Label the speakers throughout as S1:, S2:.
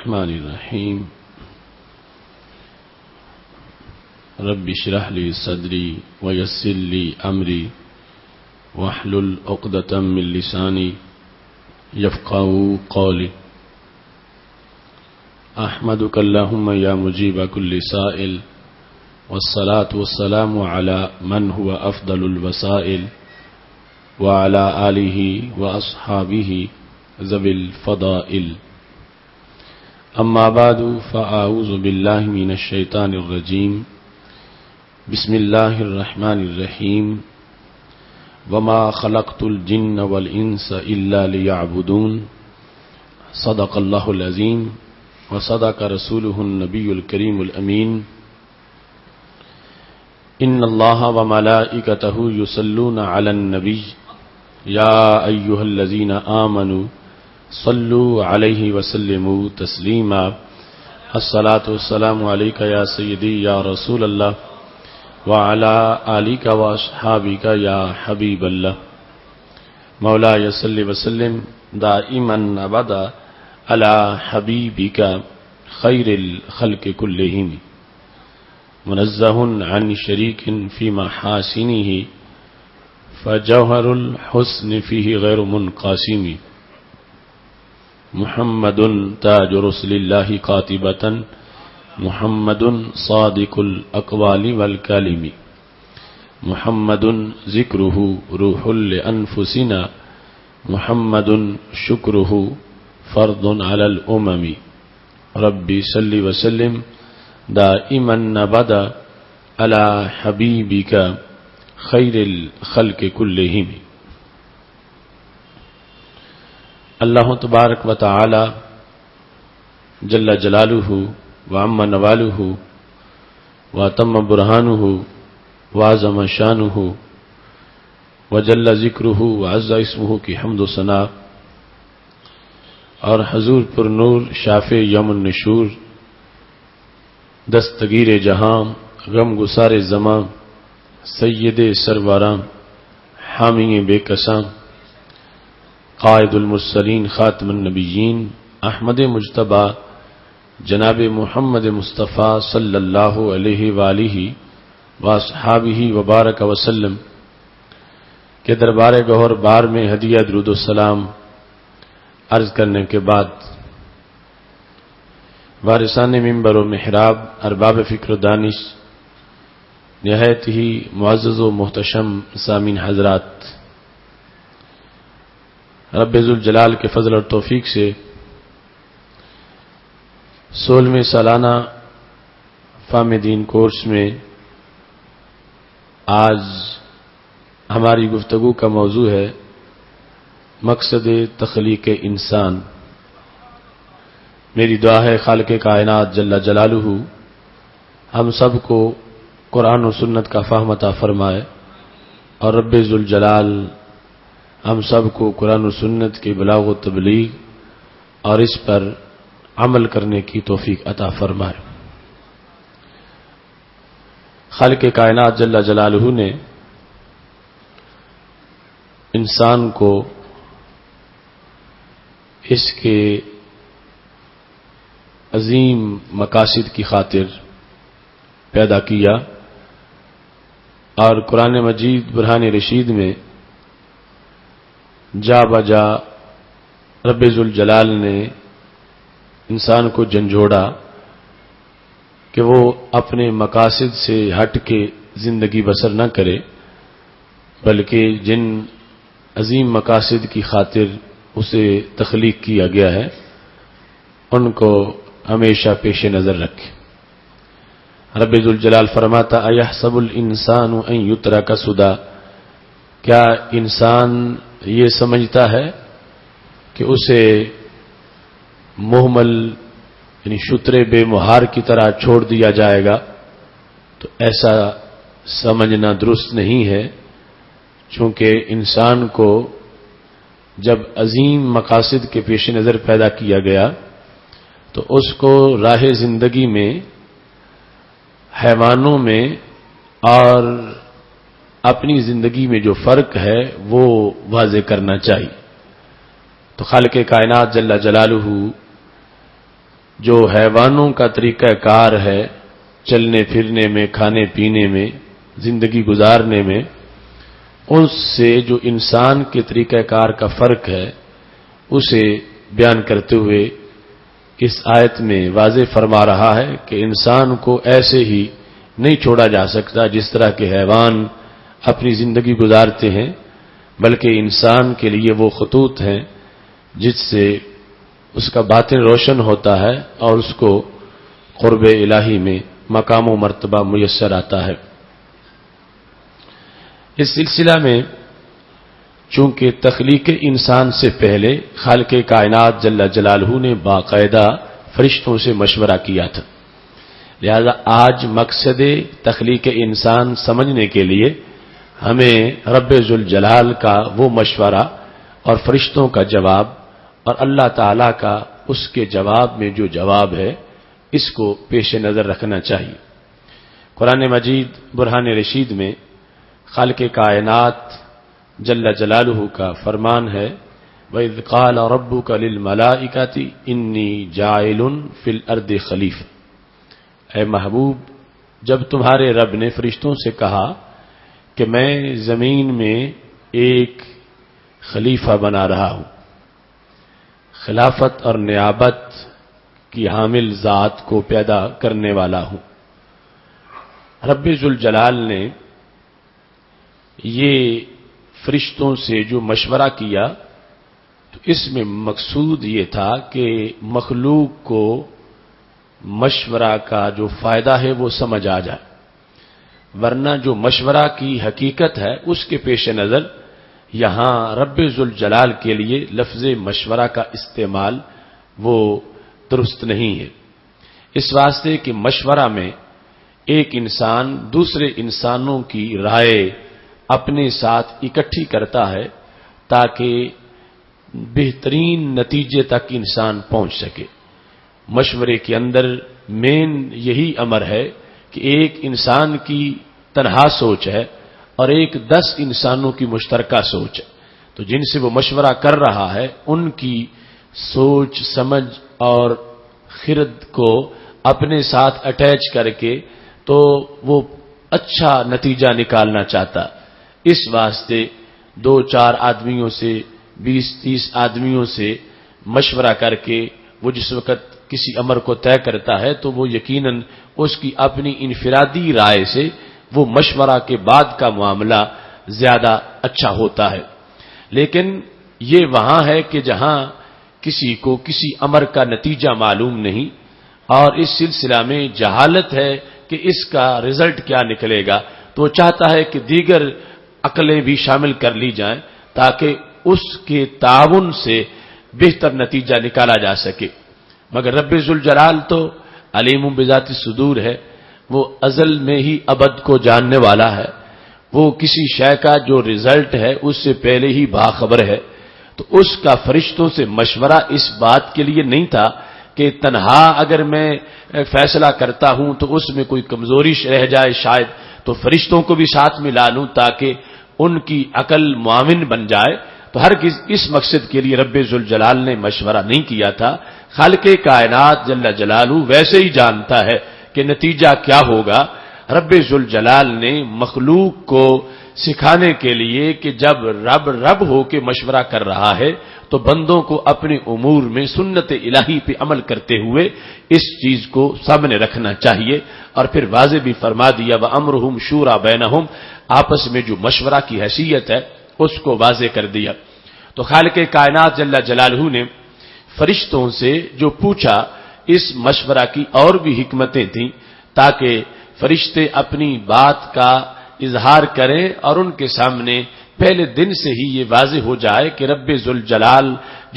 S1: الرحمن الرحیم رب اشرح لی صدری ویسر لی امری واحلل عقدۃ من لسانی یفقهوا قولی احمدک اللہم یا مجیب کل سائل والصلاة والسلام علی من هو افضل الوسائل وعلى آلہ واصحابہ ذوی الفضائل اما بعد فاعوذ باللہ من الشیطان الرجیم بسم اللہ الرحمن الرحیم وما خلقت الجن والانس الا لیعبدون صدق اللہ العظیم وصدق رسولہ النبی الکریم الامین ان اللہ وملائکتہ یصلون علی النبی یا ایہا الذین آمنوا صلوا علیہ وسلموا تسلیما الصلاة والسلام علیک یا سیدی یا رسول اللہ وعلی آلک واصحابک یا حبیب اللہ مولاي صل وسلم دائما ابدا علی حبیبک خیر الخلق کلہم منزہ عن شریک فی محاسنہ فجوہر الحسن فیہ غیر منقاسم محمد تاج رسل اللہ قاطبۃ محمد صادق الاقوال والکلم محمد ذکرہ روح لانفسنا محمد شکرہ فرض علی الامم ربی صلی وسلم دائما ابدا علی حبیبک خیر الخلق کلہم اللہ تبارک و تعالی جل جلالہ وعم نوالہ واتم برہانہ وعظم شانہ وجل ذکرہ وعز اسمہ کی حمد و ثنا اور حضور پر نور شافع یوم النشور دستگیر جہاں غم گسار زمان سید سروران حامی بے کساں قائد المرسلین خاتم النبیین احمد مجتبی جناب محمد مصطفیٰ صلی اللہ علیہ وآلہ واصحابہ وبارک وسلم کے دربار گوہر بار میں ہدیہ درود و سلام عرض کرنے کے بعد وارثان منبر و محراب ارباب فکر و دانش نہایت ہی معزز و محتشم سامعین حضرات، رب ذوالجلال کے فضل اور توفیق سے 16ویں سالانہ فہم دین کورس میں آج ہماری گفتگو کا موضوع ہے مقصد تخلیق انسان۔ میری دعا ہے خالق کائنات جل جلالہ ہم سب کو قرآن و سنت کا فہم عطا فرمائے اور رب ذوالجلال ہم سب کو قرآن و سنت کی بلاغ و تبلیغ اور اس پر عمل کرنے کی توفیق عطا فرمائے۔ خالق کائنات جل جلالہ نے انسان کو اس کے عظیم مقاصد کی خاطر پیدا کیا اور قرآن مجید برہان رشید میں جا بجا رب ذوالجلال نے انسان کو جھنجھوڑا کہ وہ اپنے مقاصد سے ہٹ کے زندگی بسر نہ کرے، بلکہ جن عظیم مقاصد کی خاطر اسے تخلیق کیا گیا ہے ان کو ہمیشہ پیش نظر رکھے۔ رب ذوالجلال فرماتا ایحسب الانسان ان یترک سدی، کیا انسان یہ سمجھتا ہے کہ اسے مہمل یعنی شترے بے مہار کی طرح چھوڑ دیا جائے گا؟ تو ایسا سمجھنا درست نہیں ہے، چونکہ انسان کو جب عظیم مقاصد کے پیش نظر پیدا کیا گیا تو اس کو راہ زندگی میں حیوانوں میں اور اپنی زندگی میں جو فرق ہے وہ واضح کرنا چاہیے۔ تو خالق کائنات جل جلالہ جو حیوانوں کا طریقہ کار ہے چلنے پھرنے میں، کھانے پینے میں، زندگی گزارنے میں، اس سے جو انسان کے طریقہ کار کا فرق ہے اسے بیان کرتے ہوئے اس آیت میں واضح فرما رہا ہے کہ انسان کو ایسے ہی نہیں چھوڑا جا سکتا جس طرح کے حیوان اپنی زندگی گزارتے ہیں، بلکہ انسان کے لیے وہ خطوط ہیں جس سے اس کا باطن روشن ہوتا ہے اور اس کو قرب الہی میں مقام و مرتبہ میسر آتا ہے۔ اس سلسلہ میں چونکہ تخلیق انسان سے پہلے خالق کائنات جل جلالہ نے باقاعدہ فرشتوں سے مشورہ کیا تھا، لہذا آج مقصد تخلیق انسان سمجھنے کے لیے ہمیں رب ذوالجلال کا وہ مشورہ اور فرشتوں کا جواب اور اللہ تعالی کا اس کے جواب میں جو جواب ہے اس کو پیش نظر رکھنا چاہیے۔ قرآن مجید برہان رشید میں خالق کائنات جل جلالہ کا فرمان ہے وَإِذْ قَالَ رَبُّكَ لِلْمَلَائِكَةِ إِنِّي جَاعِلٌ فِي الْأَرْضِ خَلِيفَةً، اے محبوب جب تمہارے رب نے فرشتوں سے کہا کہ میں زمین میں ایک خلیفہ بنا رہا ہوں، خلافت اور نیابت کی حامل ذات کو پیدا کرنے والا ہوں۔ رب ذوالجلال نے یہ فرشتوں سے جو مشورہ کیا تو اس میں مقصود یہ تھا کہ مخلوق کو مشورہ کا جو فائدہ ہے وہ سمجھ آ جائے، ورنہ جو مشورہ کی حقیقت ہے اس کے پیش نظر یہاں رب ذوالجلال کے لیے لفظ مشورہ کا استعمال وہ درست نہیں ہے، اس واسطے کہ مشورہ میں ایک انسان دوسرے انسانوں کی رائے اپنے ساتھ اکٹھی کرتا ہے تاکہ بہترین نتیجے تک انسان پہنچ سکے۔ مشورے کے اندر مین یہی امر ہے کہ ایک انسان کی تنہا سوچ ہے اور ایک 10 انسانوں کی مشترکہ سوچ ہے، تو جن سے وہ مشورہ کر رہا ہے ان کی سوچ سمجھ اور خرد کو اپنے ساتھ اٹیچ کر کے تو وہ اچھا نتیجہ نکالنا چاہتا، اس واسطے 2-4 آدمیوں سے 20-30 آدمیوں سے مشورہ کر کے وہ جس وقت کسی امر کو طے کرتا ہے تو وہ یقیناً اس کی اپنی انفرادی رائے سے وہ مشورہ کے بعد کا معاملہ زیادہ اچھا ہوتا ہے، لیکن یہ وہاں ہے کہ جہاں کسی کو کسی امر کا نتیجہ معلوم نہیں اور اس سلسلہ میں جہالت ہے کہ اس کا رزلٹ کیا نکلے گا، تو وہ چاہتا ہے کہ دیگر عقلیں بھی شامل کر لی جائیں تاکہ اس کے تعاون سے بہتر نتیجہ نکالا جا سکے۔ مگر رب ذوالجلال تو علیم بذات الصدور ہے، وہ ازل میں ہی ابد کو جاننے والا ہے، وہ کسی شے کا جو رزلٹ ہے اس سے پہلے ہی باخبر ہے، تو اس کا فرشتوں سے مشورہ اس بات کے لیے نہیں تھا کہ تنہا اگر میں فیصلہ کرتا ہوں تو اس میں کوئی کمزوری رہ جائے شاید، تو فرشتوں کو بھی ساتھ ملا لوں تاکہ ان کی عقل معاون بن جائے، تو ہرگز اس مقصد کے لیے رب ذوالجلال نے مشورہ نہیں کیا تھا۔ خالق کائنات جل جلالہ ویسے ہی جانتا ہے کہ نتیجہ کیا ہوگا۔ رب ذوالجلال نے مخلوق کو سکھانے کے لیے کہ جب رب ہو کے مشورہ کر رہا ہے تو بندوں کو اپنے امور میں سنت الہی پہ عمل کرتے ہوئے اس چیز کو سامنے رکھنا چاہیے، اور پھر واضح بھی فرما دیا وَأَمْرُهُمْ شُورَى بَيْنَهُمْ، آپس میں جو مشورہ کی حیثیت ہے اس کو واضح کر دیا۔ تو خالق کائنات جل جلالہ نے فرشتوں سے جو پوچھا اس مشورہ کی اور بھی حکمتیں تھیں تاکہ فرشتے اپنی بات کا اظہار کریں اور ان کے سامنے پہلے دن سے ہی یہ واضح ہو جائے کہ رب ذوالجلال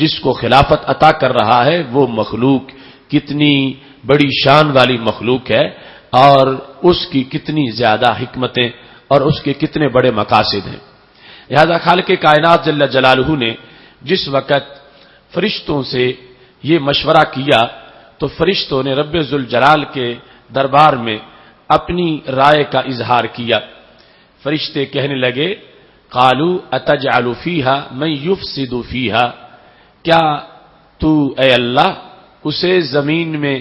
S1: جس کو خلافت عطا کر رہا ہے وہ مخلوق کتنی بڑی شان والی مخلوق ہے اور اس کی کتنی زیادہ حکمتیں اور اس کے کتنے بڑے مقاصد ہیں۔ لہذا خالق کائنات جل جلالہ نے جس وقت فرشتوں سے یہ مشورہ کیا تو فرشتوں نے رب ذوالجلال کے دربار میں اپنی رائے کا اظہار کیا۔ فرشتے کہنے لگے قالوا اتجعل فیہا من یفسد فیہا، کیا تو اے اللہ اسے زمین میں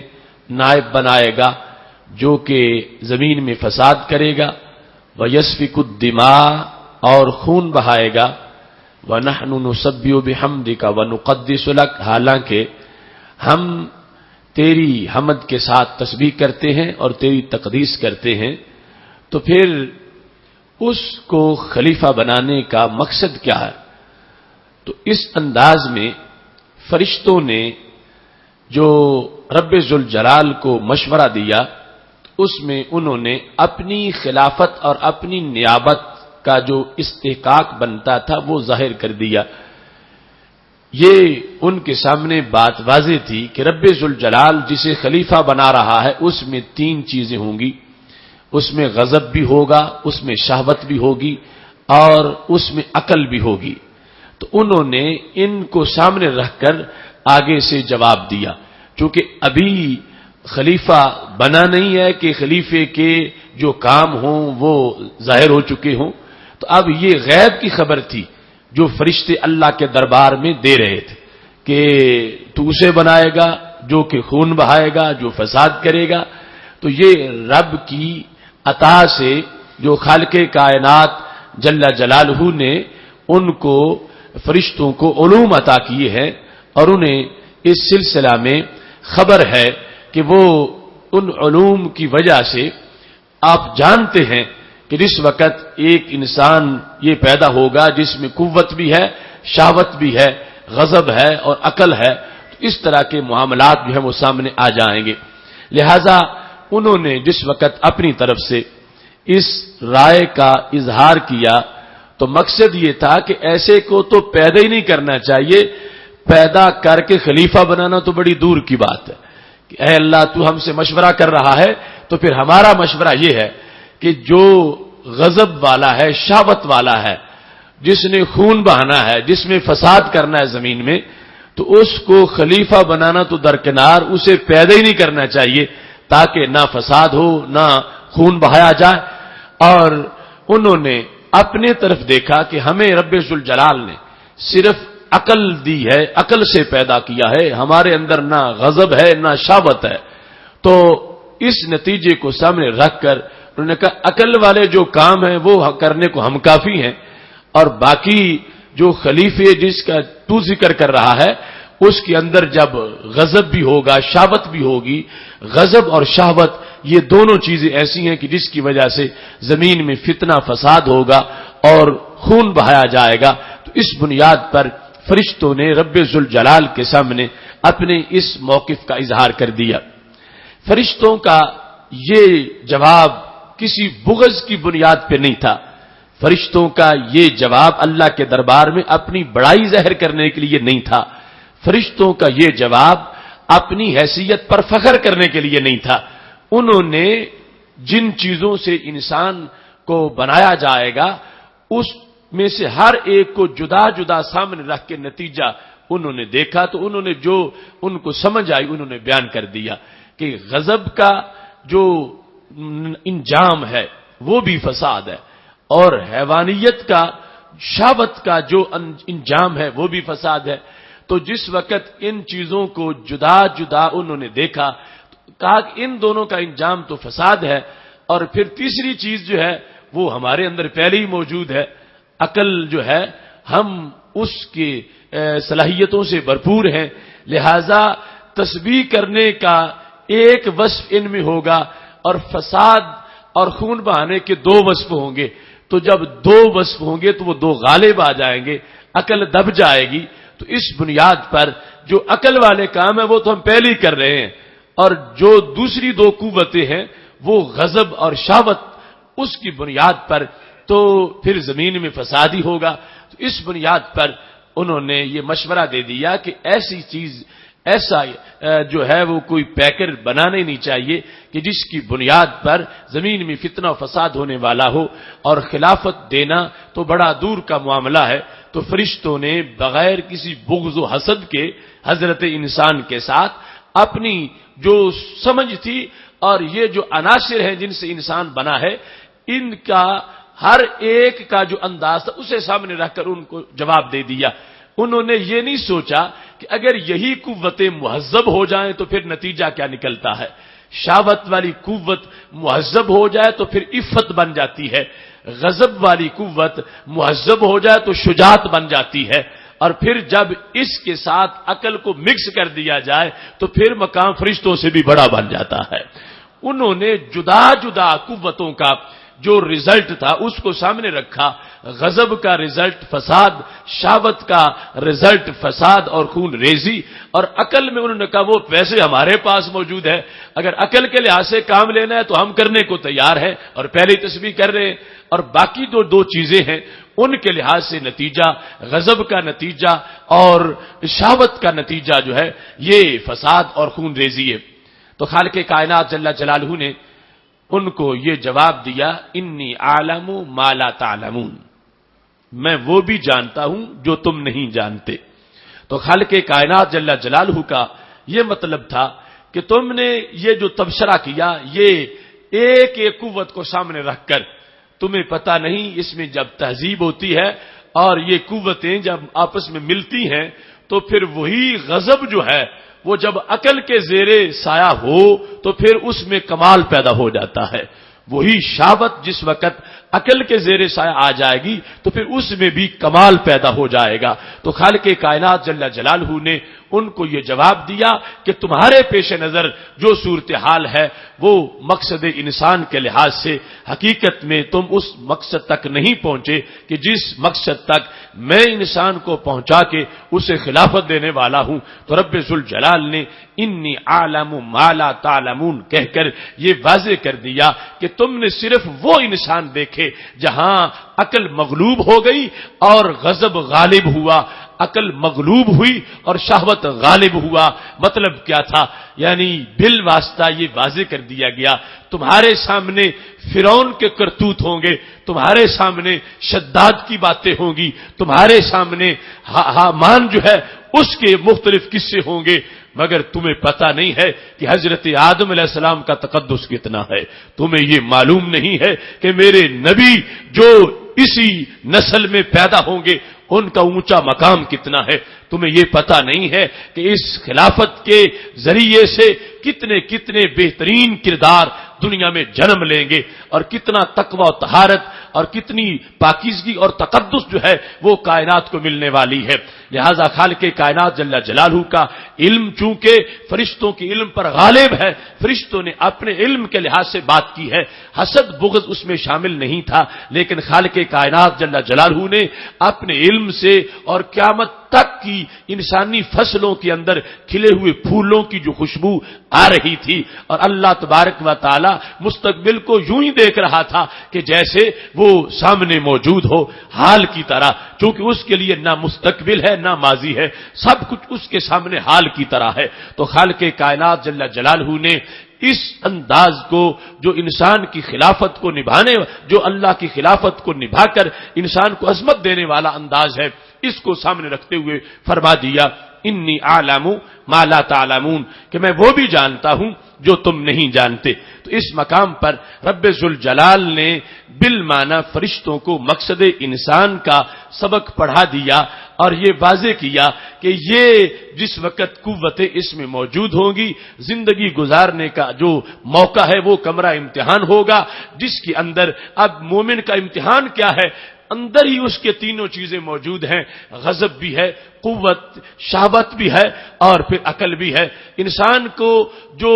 S1: نائب بنائے گا جو کہ زمین میں فساد کرے گا، وَيَسْفِكُ الدِّمَاءَ اور خون بہائے گا، وَنَحْنُ نُسَبِّحُ بِحَمْدِكَ وَنُقَدِّسُ لَكَ حالانکہ ہم تیری حمد کے ساتھ تسبیح کرتے ہیں اور تیری تقدیس کرتے ہیں۔ تو پھر اس کو خلیفہ بنانے کا مقصد کیا ہے؟ تو اس انداز میں فرشتوں نے جو رب ذوالجلال کو مشورہ دیا، اس میں انہوں نے اپنی خلافت اور اپنی نیابت کا جو استحقاق بنتا تھا وہ ظاہر کر دیا۔ یہ ان کے سامنے بات واضح تھی کہ رب ذوالجلال جسے خلیفہ بنا رہا ہے اس میں 3 چیزیں ہوں گی، اس میں غضب بھی ہوگا، اس میں شہوت بھی ہوگی اور اس میں عقل بھی ہوگی۔ تو انہوں نے ان کو سامنے رکھ کر آگے سے جواب دیا، چونکہ ابھی خلیفہ بنا نہیں ہے کہ خلیفے کے جو کام ہوں وہ ظاہر ہو چکے ہوں، تو اب یہ غیب کی خبر تھی جو فرشتے اللہ کے دربار میں دے رہے تھے کہ تو اسے بنائے گا جو کہ خون بہائے گا، جو فساد کرے گا۔ تو یہ رب کی عطا سے جو خالق کائنات جل جلالہ نے ان کو فرشتوں کو علوم عطا کیے ہیں، اور انہیں اس سلسلہ میں خبر ہے کہ وہ ان علوم کی وجہ سے آپ جانتے ہیں کہ جس وقت ایک انسان یہ پیدا ہوگا جس میں قوت بھی ہے، شہوت بھی ہے، غضب ہے اور عقل ہے، تو اس طرح کے معاملات جو ہیں وہ سامنے آ جائیں گے۔ لہذا انہوں نے جس وقت اپنی طرف سے اس رائے کا اظہار کیا تو مقصد یہ تھا کہ ایسے کو تو پیدا ہی نہیں کرنا چاہیے، پیدا کر کے خلیفہ بنانا تو بڑی دور کی بات ہے کہ اے اللہ تو ہم سے مشورہ کر رہا ہے، تو پھر ہمارا مشورہ یہ ہے کہ جو غضب والا ہے، شہوت والا ہے، جس نے خون بہانا ہے، جس میں فساد کرنا ہے زمین میں، تو اس کو خلیفہ بنانا تو درکنار، اسے پیدا ہی نہیں کرنا چاہیے تاکہ نہ فساد ہو نہ خون بہایا جائے۔ اور انہوں نے اپنے طرف دیکھا کہ ہمیں رب ذوالجلال نے صرف عقل دی ہے، عقل سے پیدا کیا ہے، ہمارے اندر نہ غضب ہے نہ شہوت ہے۔ تو اس نتیجے کو سامنے رکھ کر انہوں نے کہا عقل والے جو کام ہیں وہ کرنے کو ہم کافی ہیں، اور باقی جو خلیفے جس کا تو ذکر کر رہا ہے اس کے اندر جب غضب بھی ہوگا، شہوت بھی ہوگی، غضب اور شہوت یہ دونوں چیزیں ایسی ہیں کہ جس کی وجہ سے زمین میں فتنہ فساد ہوگا اور خون بہایا جائے گا۔ تو اس بنیاد پر فرشتوں نے رب ذوالجلال کے سامنے اپنے اس موقف کا اظہار کر دیا۔ فرشتوں کا یہ جواب کسی بغض کی بنیاد پہ نہیں تھا، فرشتوں کا یہ جواب اللہ کے دربار میں اپنی بڑائی ظاہر کرنے کے لیے نہیں تھا، فرشتوں کا یہ جواب اپنی حیثیت پر فخر کرنے کے لیے نہیں تھا۔ انہوں نے جن چیزوں سے انسان کو بنایا جائے گا اس میں سے ہر ایک کو جدا جدا سامنے رکھ کے نتیجہ انہوں نے دیکھا، تو انہوں نے جو ان کو سمجھ آئی انہوں نے بیان کر دیا کہ غضب کا جو انجام ہے وہ بھی فساد ہے، اور حیوانیت کا، شہوت کا جو انجام ہے وہ بھی فساد ہے۔ تو جس وقت ان چیزوں کو جدا جدا انہوں نے دیکھا تو کہا کہ ان دونوں کا انجام تو فساد ہے، اور پھر تیسری چیز جو ہے وہ ہمارے اندر پہلے ہی موجود ہے، عقل جو ہے ہم اس کی صلاحیتوں سے بھرپور ہیں، لہذا تسبیح کرنے کا ایک وصف ان میں ہوگا اور فساد اور خون بہانے کے 2 وصف ہوں گے۔ تو جب 2 وصف ہوں گے تو وہ 2 غالب آ جائیں گے، عقل دب جائے گی۔ تو اس بنیاد پر جو عقل والے کام ہیں وہ تو ہم پہلے ہی کر رہے ہیں، اور جو دوسری 2 قوتیں ہیں وہ غضب اور شہوت، اس کی بنیاد پر تو پھر زمین میں فساد ہی ہوگا۔ تو اس بنیاد پر انہوں نے یہ مشورہ دے دیا کہ ایسی چیز، ایسا جو ہے وہ کوئی پیکر بنانا ہی نہیں چاہیے کہ جس کی بنیاد پر زمین میں فتنہ و فساد ہونے والا ہو، اور خلافت دینا تو بڑا دور کا معاملہ ہے۔ تو فرشتوں نے بغیر کسی بغض و حسد کے حضرت انسان کے ساتھ اپنی جو سمجھ تھی اور یہ جو عناصر ہیں جن سے انسان بنا ہے، ان کا ہر ایک کا جو انداز تھا اسے سامنے رکھ کر ان کو جواب دے دیا۔ انہوں نے یہ نہیں سوچا کہ اگر یہی قوتیں مہذب ہو جائیں تو پھر نتیجہ کیا نکلتا ہے، شہوت والی قوت مہذب ہو جائے تو پھر عفت بن جاتی ہے، غضب والی قوت مہذب ہو جائے تو شجاعت بن جاتی ہے، اور پھر جب اس کے ساتھ عقل کو مکس کر دیا جائے تو پھر مقام فرشتوں سے بھی بڑا بن جاتا ہے۔ انہوں نے جدا جدا قوتوں کا جو رزلٹ تھا اس کو سامنے رکھا، غضب کا رزلٹ فساد، شہوت کا رزلٹ فساد اور خون ریزی، اور عقل میں انہوں نے کہا وہ ویسے ہمارے پاس موجود ہے، اگر عقل کے لحاظ سے کام لینا ہے تو ہم کرنے کو تیار ہیں اور پہلے ہی تسبیح کر رہے ہیں، اور باقی جو دو چیزیں ہیں ان کے لحاظ سے نتیجہ، غضب کا نتیجہ اور شہوت کا نتیجہ جو ہے یہ فساد اور خون ریزی ہے۔ تو خالق کائنات جل جلالہ نے ان کو یہ جواب دیا، انی اعلم ما لا تعلمون، میں وہ بھی جانتا ہوں جو تم نہیں جانتے۔ تو خالق کائنات جل جلالہ کا یہ مطلب تھا کہ تم نے یہ جو تبصرہ کیا یہ ایک ایک قوت کو سامنے رکھ کر، تمہیں پتہ نہیں اس میں جب تہذیب ہوتی ہے اور یہ قوتیں جب آپس میں ملتی ہیں تو پھر وہی غضب جو ہے وہ جب عقل کے زیر سایہ ہو تو پھر اس میں کمال پیدا ہو جاتا ہے، وہی شہوت جس وقت عقل کے زیر سایہ آ جائے گی تو پھر اس میں بھی کمال پیدا ہو جائے گا۔ تو خالق کائنات جل جلالہ نے ان کو یہ جواب دیا کہ تمہارے پیش نظر جو صورتحال ہے وہ مقصد انسان کے لحاظ سے حقیقت میں تم اس مقصد تک نہیں پہنچے کہ جس مقصد تک میں انسان کو پہنچا کے اسے خلافت دینے والا ہوں۔ تو رب ذوالجلال نے انی اعلم ما لا تعلمون کہہ کر یہ واضح کر دیا کہ تم نے صرف وہ انسان دیکھے جہاں عقل مغلوب ہو گئی اور غضب غالب ہوا، عقل مغلوب ہوئی اور شہوت غالب ہوا۔ مطلب کیا تھا؟ یعنی بالواسطہ یہ واضح کر دیا گیا تمہارے سامنے فرعون کے کرتوت ہوں گے، تمہارے سامنے شداد کی باتیں ہوں گی، تمہارے سامنے حامان جو ہے اس کے مختلف قصے ہوں گے، مگر تمہیں پتہ نہیں ہے کہ حضرت آدم علیہ السلام کا تقدس کتنا ہے، تمہیں یہ معلوم نہیں ہے کہ میرے نبی جو اسی نسل میں پیدا ہوں گے ان کا اونچا مقام کتنا ہے، تمہیں یہ پتہ نہیں ہے کہ اس خلافت کے ذریعے سے کتنے کتنے بہترین کردار دنیا میں جنم لیں گے اور کتنا تقوی و طہارت اور کتنی پاکیزگی اور تقدس جو ہے وہ کائنات کو ملنے والی ہے۔ لہذا خالق کائنات جل جلالہ کا علم چونکہ فرشتوں کے علم پر غالب ہے، فرشتوں نے اپنے علم کے لحاظ سے بات کی ہے، حسد بغض اس میں شامل نہیں تھا، لیکن خالق کائنات جل جلالہ نے اپنے علم سے اور قیامت تک کی انسانی فصلوں کے اندر کھلے ہوئے پھولوں کی جو خوشبو آ رہی تھی، اور اللہ تبارک و تعالی مستقبل کو یوں ہی دیکھ رہا تھا کہ جیسے وہ سامنے موجود ہو حال کی طرح، چونکہ اس کے لیے نہ مستقبل ہے نہ ماضی ہے، سب کچھ اس کے سامنے حال کی طرح ہے۔ تو خالق کائنات جل جلالہ نے اس انداز کو جو انسان کی خلافت کو نبھانے، جو اللہ کی خلافت کو نبھا کر انسان کو عظمت دینے والا انداز ہے، اس کو سامنے رکھتے ہوئے فرما دیا انی اعلم ما لا تعلمون، کہ میں وہ بھی جانتا ہوں جو تم نہیں جانتے۔ تو اس مقام پر رب ذوالجلال نے بالمعنی فرشتوں کو مقصد انسان کا سبق پڑھا دیا اور یہ واضح کیا کہ یہ جس وقت قوتیں اس میں موجود ہوں گی، زندگی گزارنے کا جو موقع ہے وہ کمرہ امتحان ہوگا، جس کے اندر اب مومن کا امتحان کیا ہے، اندر ہی اس کے تینوں چیزیں موجود ہیں، غضب بھی ہے، قوت شہوت بھی ہے اور پھر عقل بھی ہے۔ انسان کو جو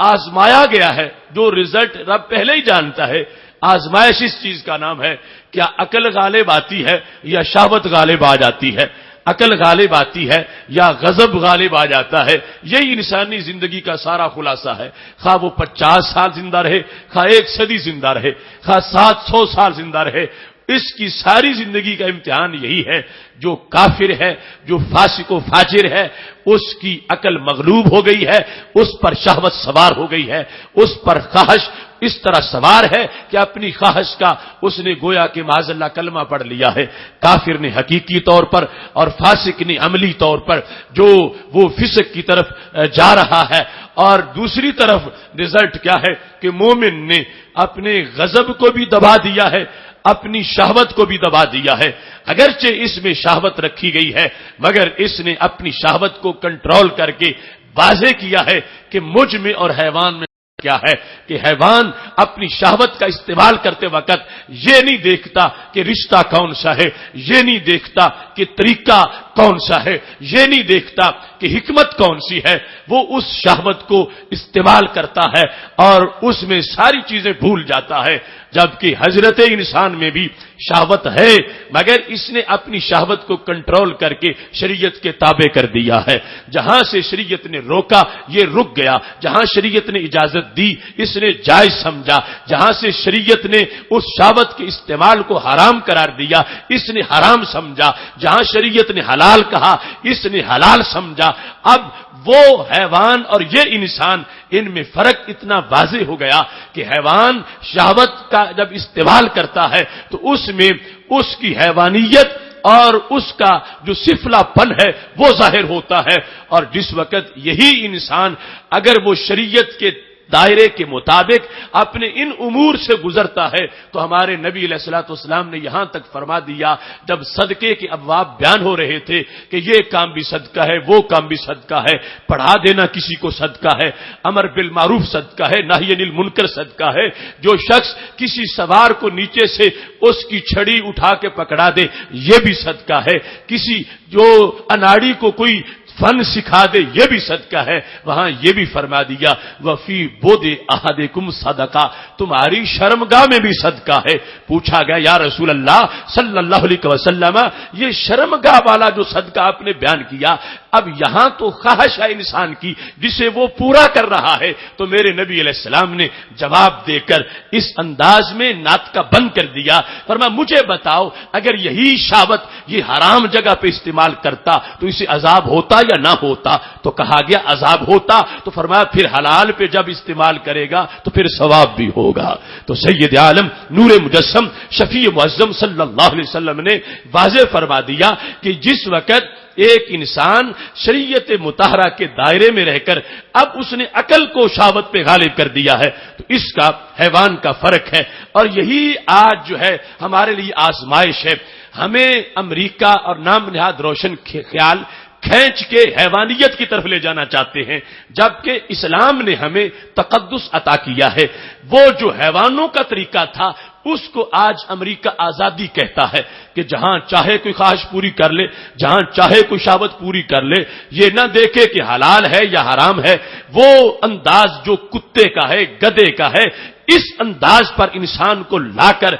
S1: آزمایا گیا ہے، جو رزلٹ رب پہلے ہی جانتا ہے، آزمائش اس چیز کا نام ہے، کیا عقل غالب آتی ہے یا شہوت غالب آ جاتی ہے، عقل غالب آتی ہے یا غضب غالب آ جاتا ہے، یہی انسانی زندگی کا سارا خلاصہ ہے۔ خواہ وہ 50 سال زندہ رہے، خواہ 1 صدی زندہ رہے، خواہ 700 سال زندہ رہے، اس کی ساری زندگی کا امتحان یہی ہے۔ جو کافر ہے، جو فاسق و فاجر ہے، اس کی عقل مغلوب ہو گئی ہے، اس پر شہوت سوار ہو گئی ہے، اس پر خواہش اس طرح سوار ہے کہ اپنی خواہش کا اس نے گویا کہ معاذ اللہ کلمہ پڑھ لیا ہے۔ کافر نے حقیقی طور پر اور فاسق نے عملی طور پر جو وہ فسق کی طرف جا رہا ہے، اور دوسری طرف رزلٹ کیا ہے کہ مومن نے اپنے غضب کو بھی دبا دیا ہے، اپنی شہوت کو بھی دبا دیا ہے۔ اگرچہ اس میں شہوت رکھی گئی ہے مگر اس نے اپنی شہوت کو کنٹرول کر کے واضح کیا ہے کہ مجھ میں اور حیوان میں کیا ہے کہ حیوان اپنی شہوت کا استعمال کرتے وقت یہ نہیں دیکھتا کہ رشتہ کون سا ہے، یہ نہیں دیکھتا کہ طریقہ کون سا ہے، یہ نہیں دیکھتا کہ حکمت کون سی ہے، وہ اس شہوت کو استعمال کرتا ہے اور اس میں ساری چیزیں بھول جاتا ہے۔ جبکہ حضرت انسان میں بھی شہوت ہے مگر اس نے اپنی شہوت کو کنٹرول کر کے شریعت کے تابع کر دیا ہے۔ جہاں سے شریعت نے روکا یہ رک گیا، جہاں شریعت نے اجازت دی اس نے جائز سمجھا، جہاں سے شریعت نے اس شہوت کے استعمال کو حرام قرار دیا اس نے حرام سمجھا، جہاں شریعت نے حلال کہا اس نے حلال سمجھا۔ اب وہ حیوان اور یہ انسان ان میں فرق اتنا واضح ہو گیا کہ حیوان شہوت کا جب استعمال کرتا ہے تو اس میں اس کی حیوانیت اور اس کا جو سفلا پن ہے وہ ظاہر ہوتا ہے، اور جس وقت یہی انسان اگر وہ شریعت کے دائرے کے مطابق اپنے ان امور سے گزرتا ہے تو ہمارے نبی علیہ الصلوۃ والسلام نے یہاں تک فرما دیا جب صدقے کے ابواب بیان ہو رہے تھے کہ یہ کام بھی صدقہ ہے، وہ کام بھی صدقہ ہے، پڑھا دینا کسی کو صدقہ ہے، امر بالمعروف صدقہ ہے، نہی عن المنکر صدقہ ہے، جو شخص کسی سوار کو نیچے سے اس کی چھڑی اٹھا کے پکڑا دے یہ بھی صدقہ ہے، کسی جو اناڑی کو کوئی فن سکھا دے یہ بھی صدقہ ہے، وہاں یہ بھی فرما دیا وفی بود احدکم صدقہ، تمہاری شرمگاہ میں بھی صدقہ ہے۔ پوچھا گیا یا رسول اللہ صلی اللہ علیہ وسلم یہ شرمگاہ والا جو صدقہ آپ نے بیان کیا اب یہاں تو خواہش ہے انسان کی جسے وہ پورا کر رہا ہے، تو میرے نبی علیہ السلام نے جواب دے کر اس انداز میں نعت کا بند کر دیا، فرمایا مجھے بتاؤ اگر یہی شہوت یہ حرام جگہ پہ استعمال کرتا تو اسے عذاب ہوتا یا نہ ہوتا؟ تو کہا گیا عذاب ہوتا، تو فرمایا پھر حلال پہ جب استعمال کرے گا تو پھر ثواب بھی ہوگا۔ تو سید عالم نور مجسم شفیع معظم صلی اللہ علیہ وسلم نے واضح فرما دیا کہ جس وقت ایک انسان شریعت مطہرہ کے دائرے میں رہ کر اب اس نے عقل کو شہوت پہ غالب کر دیا ہے تو اس کا حیوان کا فرق ہے، اور یہی آج جو ہے ہمارے لیے آزمائش ہے۔ ہمیں امریکہ اور نام نہاد روشن خیال کھینچ کے حیوانیت کی طرف لے جانا چاہتے ہیں، جبکہ اسلام نے ہمیں تقدس عطا کیا ہے۔ وہ جو حیوانوں کا طریقہ تھا اس کو آج امریکہ آزادی کہتا ہے کہ جہاں چاہے کوئی خواہش پوری کر لے، جہاں چاہے کوئی شہوت پوری کر لے، یہ نہ دیکھے کہ حلال ہے یا حرام ہے۔ وہ انداز جو کتے کا ہے، گدھے کا ہے، اس انداز پر انسان کو لا کر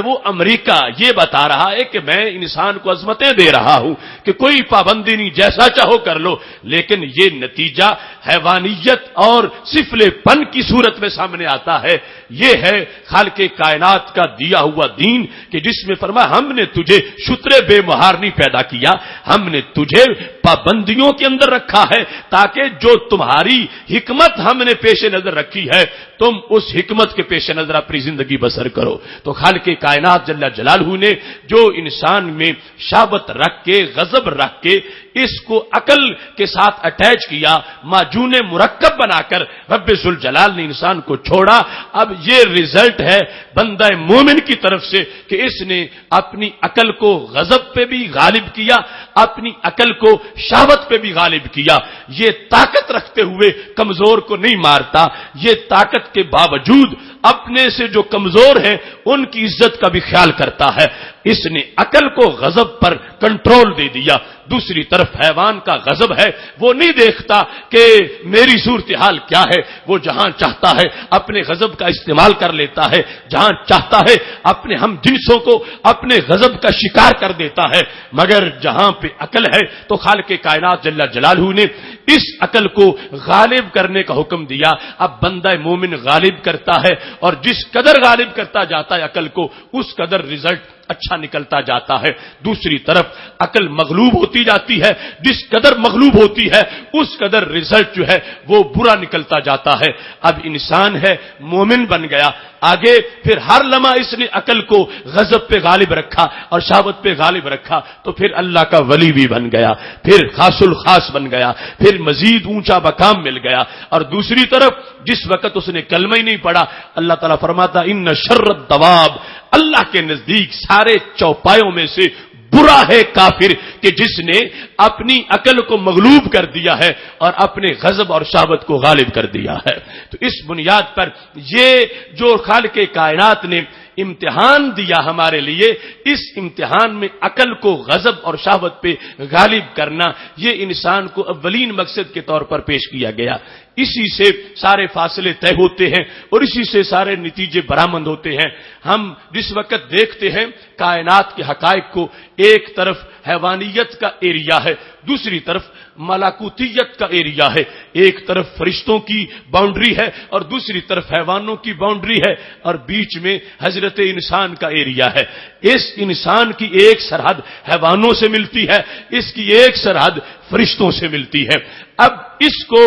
S1: وہ امریکہ یہ بتا رہا ہے کہ میں انسان کو عظمتیں دے رہا ہوں کہ کوئی پابندی نہیں، جیسا چاہو کر لو، لیکن یہ نتیجہ حیوانیت اور سفلے پن کی صورت میں سامنے آتا ہے۔ یہ ہے خالق کائنات کا دیا ہوا دین کہ جس میں فرمایا ہم نے تجھے شتر بے مہار نہیں پیدا کیا، ہم نے تجھے پابندیوں کے اندر رکھا ہے تاکہ جو تمہاری حکمت ہم نے پیش نظر رکھی ہے تم اس حکمت کے پیش نظر اپنی زندگی بسر کرو۔ تو خالق کائنات جل جلالہ نے جو انسان میں شہوت رکھ کے غضب رکھ کے اس کو عقل کے ساتھ اٹیچ کیا، معجون مرکب بنا کر رب ذوالجلال نے انسان کو چھوڑا۔ اب یہ رزلٹ ہے بندہ مومن کی طرف سے کہ اس نے اپنی عقل کو غضب پہ بھی غالب کیا، اپنی عقل کو شہوت پہ بھی غالب کیا۔ یہ طاقت رکھتے ہوئے کمزور کو نہیں مارتا، یہ طاقت کے باوجود اپنے سے جو کمزور ہیں ان کی عزت کا بھی خیال کرتا ہے۔ اس نے عقل کو غضب پر کنٹرول دے دیا۔ دوسری طرف حیوان کا غضب ہے، وہ نہیں دیکھتا کہ میری صورتحال کیا ہے، وہ جہاں چاہتا ہے اپنے غضب کا استعمال کر لیتا ہے، جہاں چاہتا ہے اپنے ہم جنسوں کو اپنے غضب کا شکار کر دیتا ہے۔ مگر جہاں پہ عقل ہے تو خالق کائنات جل جلالہ نے اس عقل کو غالب کرنے کا حکم دیا۔ اب بندہ مومن غالب کرتا ہے اور جس قدر غالب کرتا جاتا ہے عقل کو اس قدر رزلٹ اچھا نکلتا جاتا ہے۔ دوسری طرف عقل مغلوب ہوتی جاتی ہے، جس قدر مغلوب ہوتی ہے اس قدر رزلٹ جو ہے وہ برا نکلتا جاتا ہے۔ اب انسان ہے مومن بن گیا، آگے پھر ہر لمحہ اس نے عقل کو غضب پہ غالب رکھا اور شہوت پہ غالب رکھا تو پھر اللہ کا ولی بھی بن گیا، پھر خاص الخاص بن گیا، پھر مزید اونچا مقام مل گیا۔ اور دوسری طرف جس وقت اس نے کلمہ ہی نہیں پڑھا، اللہ تعالیٰ فرماتا ان شر الدواب اللہ کے نزدیک سارے چوپایوں میں سے برا ہے کافر کہ جس نے اپنی عقل کو مغلوب کر دیا ہے اور اپنے غضب اور شہوت کو غالب کر دیا ہے۔ تو اس بنیاد پر یہ جو خالق کائنات نے امتحان دیا ہمارے لیے، اس امتحان میں عقل کو غضب اور شہوت پہ غالب کرنا، یہ انسان کو اولین مقصد کے طور پر پیش کیا گیا۔ اسی سے سارے فاصلے طے ہوتے ہیں اور اسی سے سارے نتیجے برآمد ہوتے ہیں۔ ہم جس وقت دیکھتے ہیں کائنات کے حقائق کو، ایک طرف حیوانیت کا ایریا ہے، دوسری طرف ملاکوتیت کا ایریا ہے، ایک طرف فرشتوں کی باؤنڈری ہے اور دوسری طرف حیوانوں کی باؤنڈری ہے، اور بیچ میں حضرت انسان کا ایریا ہے۔ اس انسان کی ایک سرحد حیوانوں سے ملتی ہے، اس کی ایک سرحد فرشتوں سے ملتی ہے۔ اب اس کو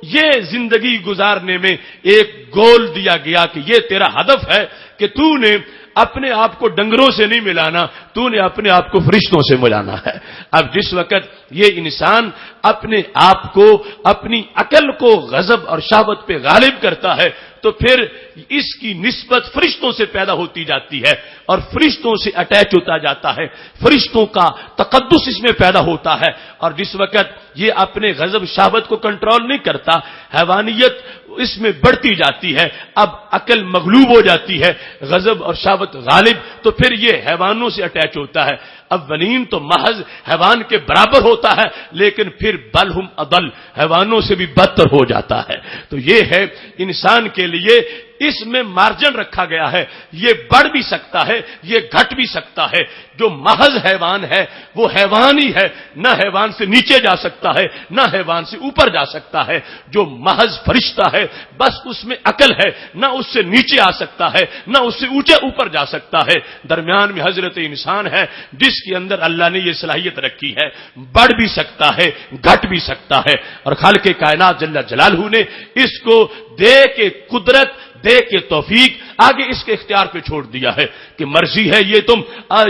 S1: یہ زندگی گزارنے میں ایک گول دیا گیا کہ یہ تیرا ہدف ہے کہ تو نے اپنے آپ کو ڈنگروں سے نہیں ملانا، تو نے اپنے آپ کو فرشتوں سے ملانا ہے۔ اب جس وقت یہ انسان اپنے آپ کو، اپنی عقل کو غضب اور شہوت پہ غالب کرتا ہے تو پھر اس کی نسبت فرشتوں سے پیدا ہوتی جاتی ہے اور فرشتوں سے اٹیچ ہوتا جاتا ہے، فرشتوں کا تقدس اس میں پیدا ہوتا ہے۔ اور جس وقت یہ اپنے غضب شہوت کو کنٹرول نہیں کرتا، حیوانیت اس میں بڑھتی جاتی ہے، اب عقل مغلوب ہو جاتی ہے، غضب اور شہوت غالب، تو پھر یہ حیوانوں سے اٹیچ ہوتا ہے۔ اولین تو محض حیوان کے برابر ہوتا ہے، لیکن پھر بلہم اضل، حیوانوں سے بھی بدتر ہو جاتا ہے۔ تو یہ ہے انسان کے لیے اس میں مارجن رکھا گیا ہے، یہ بڑھ بھی سکتا ہے، یہ گھٹ بھی سکتا ہے۔ جو محض حیوان ہے وہ حیوان ہی ہے، نہ حیوان سے نیچے جا سکتا ہے نہ حیوان سے اوپر جا سکتا ہے۔ جو محض فرشتہ ہے بس اس میں عقل ہے، نہ اس سے نیچے آ سکتا ہے نہ اس سے اونچے اوپر جا سکتا ہے۔ درمیان میں حضرت انسان ہے جس کے اندر اللہ نے یہ صلاحیت رکھی ہے، بڑھ بھی سکتا ہے گھٹ بھی سکتا ہے۔ اور خالق کائنات جل جلالہ نے اس کو دے کے قدرت، دے کے توفیق آگے اس کے اختیار پہ چھوڑ دیا ہے کہ مرضی ہے یہ تم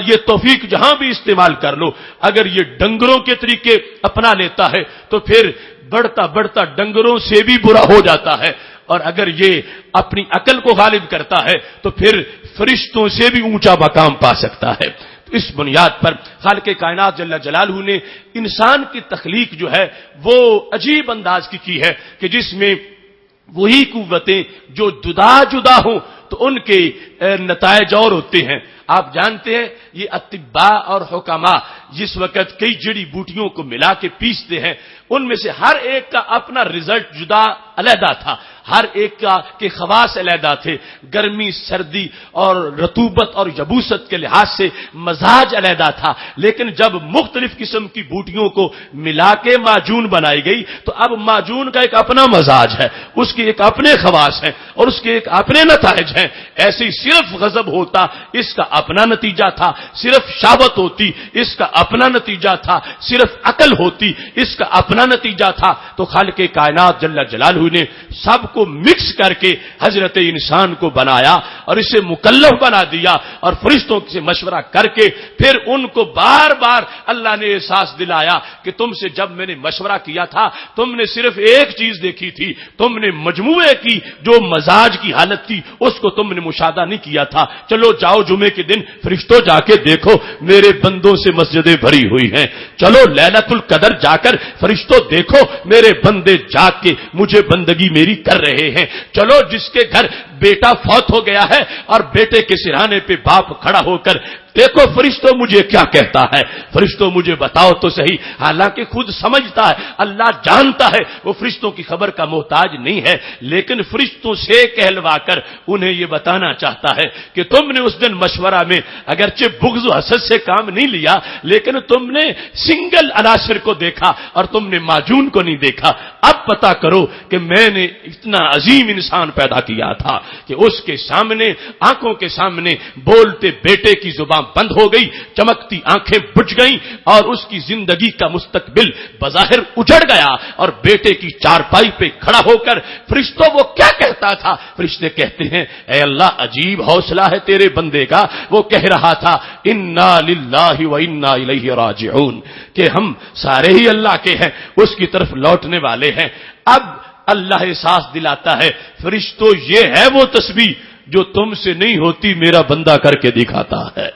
S1: یہ توفیق جہاں بھی استعمال کر لو۔ اگر یہ ڈنگروں کے طریقے اپنا لیتا ہے تو پھر بڑھتا بڑھتا ڈنگروں سے بھی برا ہو جاتا ہے، اور اگر یہ اپنی عقل کو غالب کرتا ہے تو پھر فرشتوں سے بھی اونچا مقام پا سکتا ہے۔ اس بنیاد پر خالق کائنات جل جلالہ نے انسان کی تخلیق جو ہے وہ عجیب انداز کی ہے کہ جس میں وہی قوتیں جو جدا جدا ہوں تو ان کے نتائج اور ہوتے ہیں۔ آپ جانتے ہیں یہ اطباء اور حکماء جس وقت کئی جڑی بوٹیوں کو ملا کے پیستے ہیں، ان میں سے ہر ایک کا اپنا رزلٹ جدا علیحدہ تھا، ہر ایک کا کے خواص علیحدہ تھے، گرمی، سردی اور رطوبت اور یبوست کے لحاظ سے مزاج علیحدہ تھا۔ لیکن جب مختلف قسم کی بوٹیوں کو ملا کے معجون بنائی گئی تو اب معجون کا ایک اپنا مزاج ہے، اس کے ایک اپنے خواص ہیں اور اس کے ایک اپنے نتائج ہیں۔ ایسے ہی صرف غضب ہوتا اس کا اپنا نتیجہ تھا، صرف شہوت ہوتی اس کا اپنا نتیجہ تھا، صرف عقل ہوتی اس کا اپنا نتیجہ تھا۔ تو خالق کائنات جل جلالہ نے سب کو مکس کر کے حضرت انسان کو بنایا اور اسے مکلف بنا دیا، اور فرشتوں سے مشورہ کر کے پھر ان کو بار بار اللہ نے احساس دلایا کہ تم سے جب میں نے مشورہ کیا تھا تم نے صرف ایک چیز دیکھی تھی، تم نے مجموعے کی جو مزاج کی حالت تھی اس کو تم نے مشاہدہ نہیں کیا تھا۔ چلو جاؤ جمعے کے دن فرشتوں جا کے دیکھو میرے بندوں سے مسجدیں بھری ہوئی ہیں، چلو لیلۃ القدر جا کر فرشتوں دیکھو میرے بندے جا کے مجھے بندگی میری کر رہے ہیں، چلو جس کے گھر بیٹا فوت ہو گیا ہے اور بیٹے کے سرانے پہ باپ کھڑا ہو کر دیکھو فرشتوں مجھے کیا کہتا ہے، فرشتوں مجھے بتاؤ تو صحیح، حالانکہ خود سمجھتا ہے، اللہ جانتا ہے وہ فرشتوں کی خبر کا محتاج نہیں ہے، لیکن فرشتوں سے کہلوا کر انہیں یہ بتانا چاہتا ہے کہ تم نے اس دن مشورہ میں اگرچہ بغض و حسد سے کام نہیں لیا لیکن تم نے سنگل عناصر کو دیکھا اور تم نے معجون کو نہیں دیکھا۔ اب پتا کرو کہ میں نے اتنا عظیم انسان پیدا کیا تھا کہ اس کے سامنے، آنکھوں کے سامنے بولتے بیٹے کی زبان بند ہو گئی، چمکتی آنکھیں بجھ گئیں اور اس کی زندگی کا مستقبل بظاہر اجڑ گیا، اور بیٹے کی چارپائی پہ کھڑا ہو کر فرشتوں وہ کیا کہتا تھا؟ فرشتے کہتے ہیں اے اللہ عجیب حوصلہ ہے تیرے بندے کا، وہ کہہ رہا تھا انا للہ و انا الیہ راجعون، کہ ہم سارے ہی اللہ کے ہیں، اس کی طرف لوٹنے والے ہیں۔ اب اللہ احساس دلاتا ہے فرشتوں یہ ہے وہ تسبیح جو تم سے نہیں ہوتی میرا بندہ کر کے دکھاتا ہے۔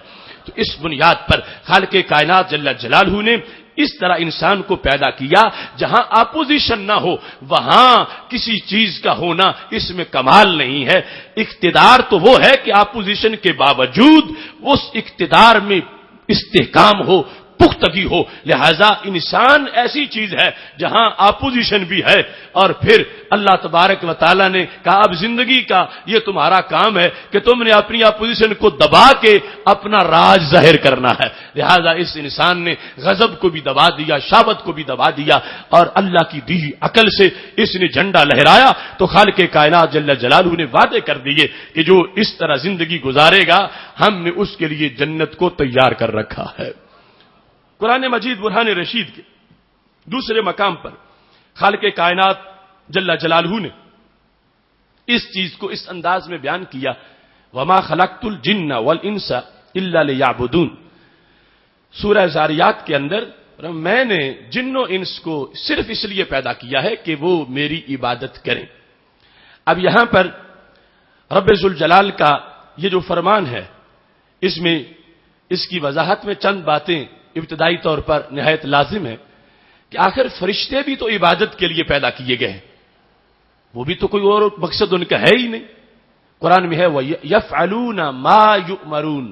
S1: تو اس بنیاد پر خالق کائنات جل جلالہ نے اس طرح انسان کو پیدا کیا جہاں اپوزیشن نہ ہو، وہاں کسی چیز کا ہونا اس میں کمال نہیں ہے۔ اقتدار تو وہ ہے کہ اپوزیشن کے باوجود اس اقتدار میں استحکام ہو، پختگی ہو۔ لہذا انسان ایسی چیز ہے جہاں اپوزیشن بھی ہے، اور پھر اللہ تبارک و تعالی نے کہا اب زندگی کا یہ تمہارا کام ہے کہ تم نے اپنی اپوزیشن کو دبا کے اپنا راج ظاہر کرنا ہے۔ لہذا اس انسان نے غضب کو بھی دبا دیا، شہوت کو بھی دبا دیا، اور اللہ کی دی ہوئی عقل سے اس نے جھنڈا لہرایا۔ تو خالق کائنات جل جلالہ نے وعدے کر دیے کہ جو اس طرح زندگی گزارے گا ہم نے اس کے لیے جنت کو تیار کر رکھا ہے۔ قرآن مجید برہان رشید کے دوسرے مقام پر خالق کائنات جل جلالہ نے اس چیز کو اس انداز میں بیان کیا، وما خلقت الجن والانس الا لیعبدون۔ سورہ زاریات کے اندر میں نے جن و انس کو صرف اس لیے پیدا کیا ہے کہ وہ میری عبادت کریں۔ اب یہاں پر رب ذوالجلال کا یہ جو فرمان ہے اس میں اس کی وضاحت میں چند باتیں ابتدائی طور پر نہایت لازم ہے کہ آخر فرشتے بھی تو عبادت کے لیے پیدا کیے گئے ہیں، وہ بھی تو کوئی اور مقصد ان کا ہے ہی نہیں۔ قرآن میں ہے وَيَفْعَلُونَ مَا يُؤْمَرُونَ،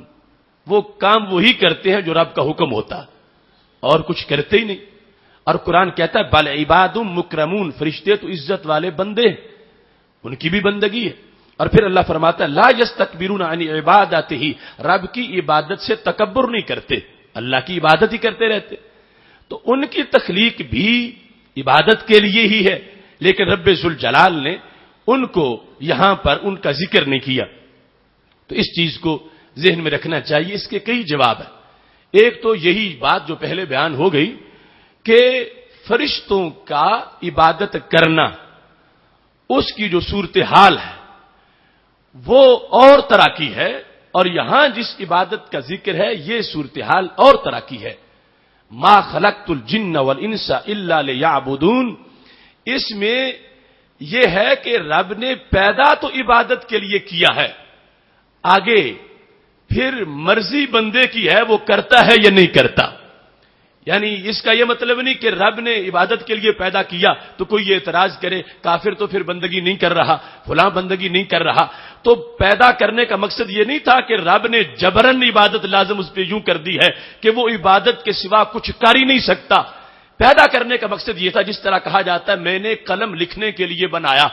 S1: وہ کام وہی کرتے ہیں جو رب کا حکم ہوتا اور کچھ کرتے ہی نہیں۔ اور قرآن کہتا ہے بَلْ عِبَادٌ مُكْرَمُونَ، فرشتے تو عزت والے بندے ہیں، ان کی بھی بندگی ہے۔ اور پھر اللہ فرماتا ہے لَا يَسْتَكْبِرُونَ عَنِ عِبَادَتِهِ، رب کی عبادت سے تکبر نہیں کرتے، اللہ کی عبادت ہی کرتے رہتے۔ تو ان کی تخلیق بھی عبادت کے لیے ہی ہے، لیکن رب ذوالجلال نے ان کو یہاں پر ان کا ذکر نہیں کیا۔ تو اس چیز کو ذہن میں رکھنا چاہیے، اس کے کئی جواب ہیں۔ ایک تو یہی بات جو پہلے بیان ہو گئی کہ فرشتوں کا عبادت کرنا اس کی جو صورتحال ہے وہ اور طرح کی ہے، اور یہاں جس عبادت کا ذکر ہے یہ صورتحال اور طرح کی ہے۔ ما خلقت الجن والانس الا لیعبدون، اس میں یہ ہے کہ رب نے پیدا تو عبادت کے لیے کیا ہے، آگے پھر مرضی بندے کی ہے وہ کرتا ہے یا نہیں کرتا۔ یعنی اس کا یہ مطلب نہیں کہ رب نے عبادت کے لیے پیدا کیا تو کوئی یہ اعتراض کرے کافر تو پھر بندگی نہیں کر رہا، فلاں بندگی نہیں کر رہا۔ تو پیدا کرنے کا مقصد یہ نہیں تھا کہ رب نے جبرن عبادت لازم اس پہ یوں کر دی ہے کہ وہ عبادت کے سوا کچھ کر ہی نہیں سکتا۔ پیدا کرنے کا مقصد یہ تھا، جس طرح کہا جاتا ہے میں نے قلم لکھنے کے لیے بنایا،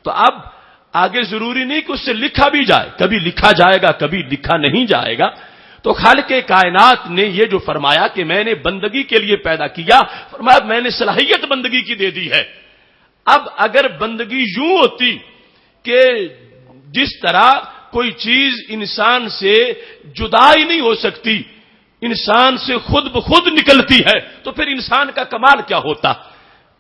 S1: تو اب آگے ضروری نہیں کہ اس سے لکھا بھی جائے، کبھی لکھا جائے گا کبھی لکھا نہیں جائے گا۔ تو خالق کائنات نے یہ جو فرمایا کہ میں نے بندگی کے لیے پیدا کیا، فرمایا میں نے صلاحیت بندگی کی دے دی ہے۔ اب اگر بندگی یوں ہوتی کہ جس طرح کوئی چیز انسان سے جدا ہی نہیں ہو سکتی، انسان سے خود بخود نکلتی ہے، تو پھر انسان کا کمال کیا ہوتا؟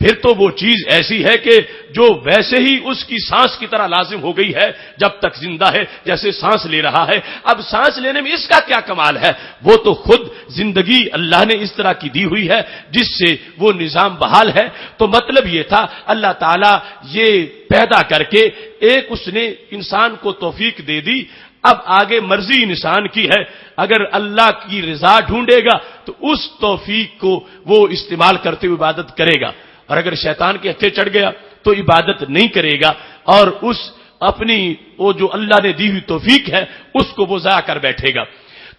S1: پھر تو وہ چیز ایسی ہے کہ جو ویسے ہی اس کی سانس کی طرح لازم ہو گئی ہے جب تک زندہ ہے، جیسے سانس لے رہا ہے۔ اب سانس لینے میں اس کا کیا کمال ہے؟ وہ تو خود زندگی اللہ نے اس طرح کی دی ہوئی ہے جس سے وہ نظام بحال ہے۔ تو مطلب یہ تھا اللہ تعالیٰ یہ پیدا کر کے ایک اس نے انسان کو توفیق دے دی، اب آگے مرضی انسان کی ہے، اگر اللہ کی رضا ڈھونڈے گا تو اس توفیق کو وہ استعمال کرتے ہوئے عبادت کرے گا، اور اگر شیطان کے ہتھے چڑھ گیا تو عبادت نہیں کرے گا، اور اس اپنی وہ جو اللہ نے دی ہوئی توفیق ہے اس کو وہ ضائع کر بیٹھے گا۔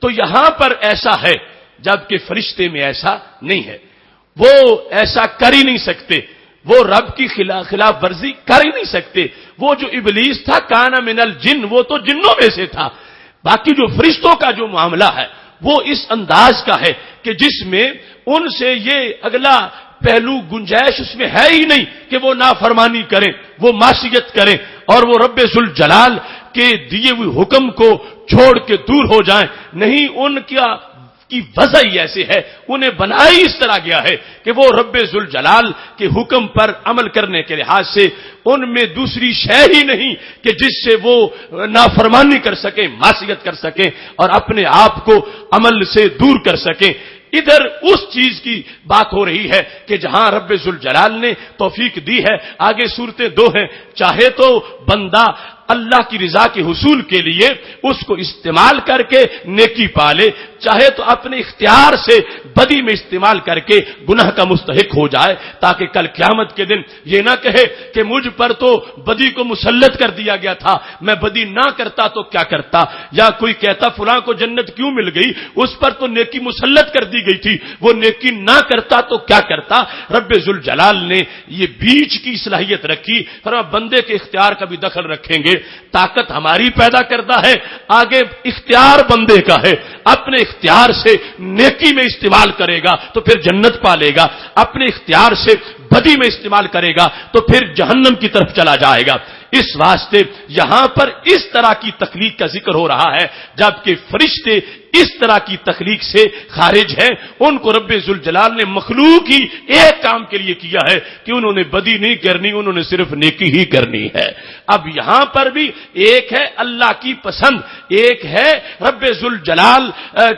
S1: تو یہاں پر ایسا ہے، جبکہ فرشتے میں ایسا نہیں ہے، وہ ایسا کر ہی نہیں سکتے، وہ رب کی خلاف ورزی کر ہی نہیں سکتے۔ وہ جو ابلیس تھا کانا من الجن، وہ تو جنوں میں سے تھا۔ باقی جو فرشتوں کا جو معاملہ ہے وہ اس انداز کا ہے کہ جس میں ان سے یہ اگلا پہلو گنجائش اس میں ہے ہی نہیں کہ وہ نافرمانی کریں، وہ معصیت کریں، اور وہ رب ذوالجلال کے دیے ہوئے حکم کو چھوڑ کے دور ہو جائیں۔ نہیں، ان کی وجہ ہی ایسے ہے، انہیں بنایا ہی اس طرح گیا ہے کہ وہ رب ذوالجلال کے حکم پر عمل کرنے کے لحاظ سے ان میں دوسری شے ہی نہیں کہ جس سے وہ نافرمانی کر سکیں، معصیت کر سکیں اور اپنے آپ کو عمل سے دور کر سکیں۔ ادھر اس چیز کی بات ہو رہی ہے کہ جہاں رب ذوالجلال نے توفیق دی ہے، آگے صورتیں دو ہیں، چاہے تو بندہ اللہ کی رضا کے حصول کے لیے اس کو استعمال کر کے نیکی پالے، چاہے تو اپنے اختیار سے بدی میں استعمال کر کے گناہ کا مستحق ہو جائے، تاکہ کل قیامت کے دن یہ نہ کہے کہ مجھ پر تو بدی کو مسلط کر دیا گیا تھا، میں بدی نہ کرتا تو کیا کرتا، یا کوئی کہتا فلاں کو جنت کیوں مل گئی، اس پر تو نیکی مسلط کر دی گئی تھی، وہ نیکی نہ کرتا تو کیا کرتا۔ رب ذوالجلال نے یہ بیچ کی صلاحیت رکھی، فرمایا بندے کے اختیار کا بھی دخل رکھیں گے، طاقت ہماری پیدا کرتا ہے، آگے اختیار بندے کا ہے، اپنے اختیار سے نیکی میں استعمال کرے گا تو پھر جنت پالے گا، اپنے اختیار سے بدی میں استعمال کرے گا تو پھر جہنم کی طرف چلا جائے گا۔ اس واسطے یہاں پر اس طرح کی تخلیق کا ذکر ہو رہا ہے، جبکہ فرشتے اس طرح کی تخلیق سے خارج ہیں، ان کو رب ذوالجلال نے مخلوق ہی ایک کام کے لیے کیا ہے کہ انہوں نے بدی نہیں کرنی، انہوں نے صرف نیکی ہی کرنی ہے۔ اب یہاں پر بھی ایک ہے اللہ کی پسند، ایک ہے رب ذوالجلال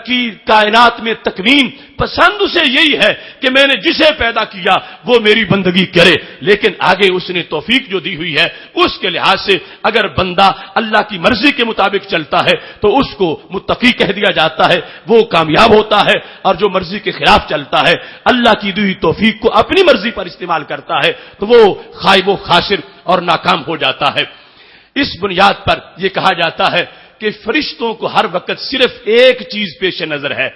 S1: کی کائنات میں تکوین، پسند اسے یہی ہے کہ میں نے جسے پیدا کیا وہ میری بندگی کرے، لیکن آگے اس نے توفیق جو دی ہوئی ہے اس کے لحاظ سے اگر بندہ اللہ کی مرضی کے مطابق چلتا ہے تو اس کو متقی کہہ دیا جاتا ہے، وہ کامیاب ہوتا ہے، اور جو مرضی کے خلاف چلتا ہے، اللہ کی دی ہوئی توفیق کو اپنی مرضی پر استعمال کرتا ہے تو وہ خائب و خاسر اور ناکام ہو جاتا ہے۔ اس بنیاد پر یہ کہا جاتا ہے کہ فرشتوں کو ہر وقت صرف ایک چیز پیش نظر ہے،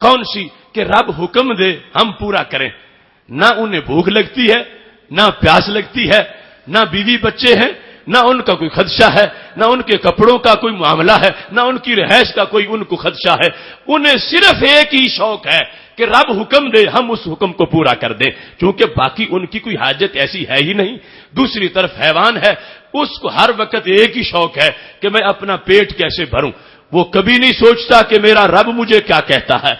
S1: کون سی؟ کہ رب حکم دے ہم پورا کریں، نہ انہیں بھوک لگتی ہے، نہ پیاس لگتی ہے، نہ بیوی بچے ہیں، نہ ان کا کوئی خدشہ ہے، نہ ان کے کپڑوں کا کوئی معاملہ ہے، نہ ان کی رہائش کا کوئی ان کو خدشہ ہے، انہیں صرف ایک ہی شوق ہے کہ رب حکم دے ہم اس حکم کو پورا کر دیں، کیونکہ باقی ان کی کوئی حاجت ایسی ہے ہی نہیں۔ دوسری طرف حیوان ہے، اس کو ہر وقت ایک ہی شوق ہے کہ میں اپنا پیٹ کیسے بھروں، وہ کبھی نہیں سوچتا کہ میرا رب مجھے کیا کہتا ہے،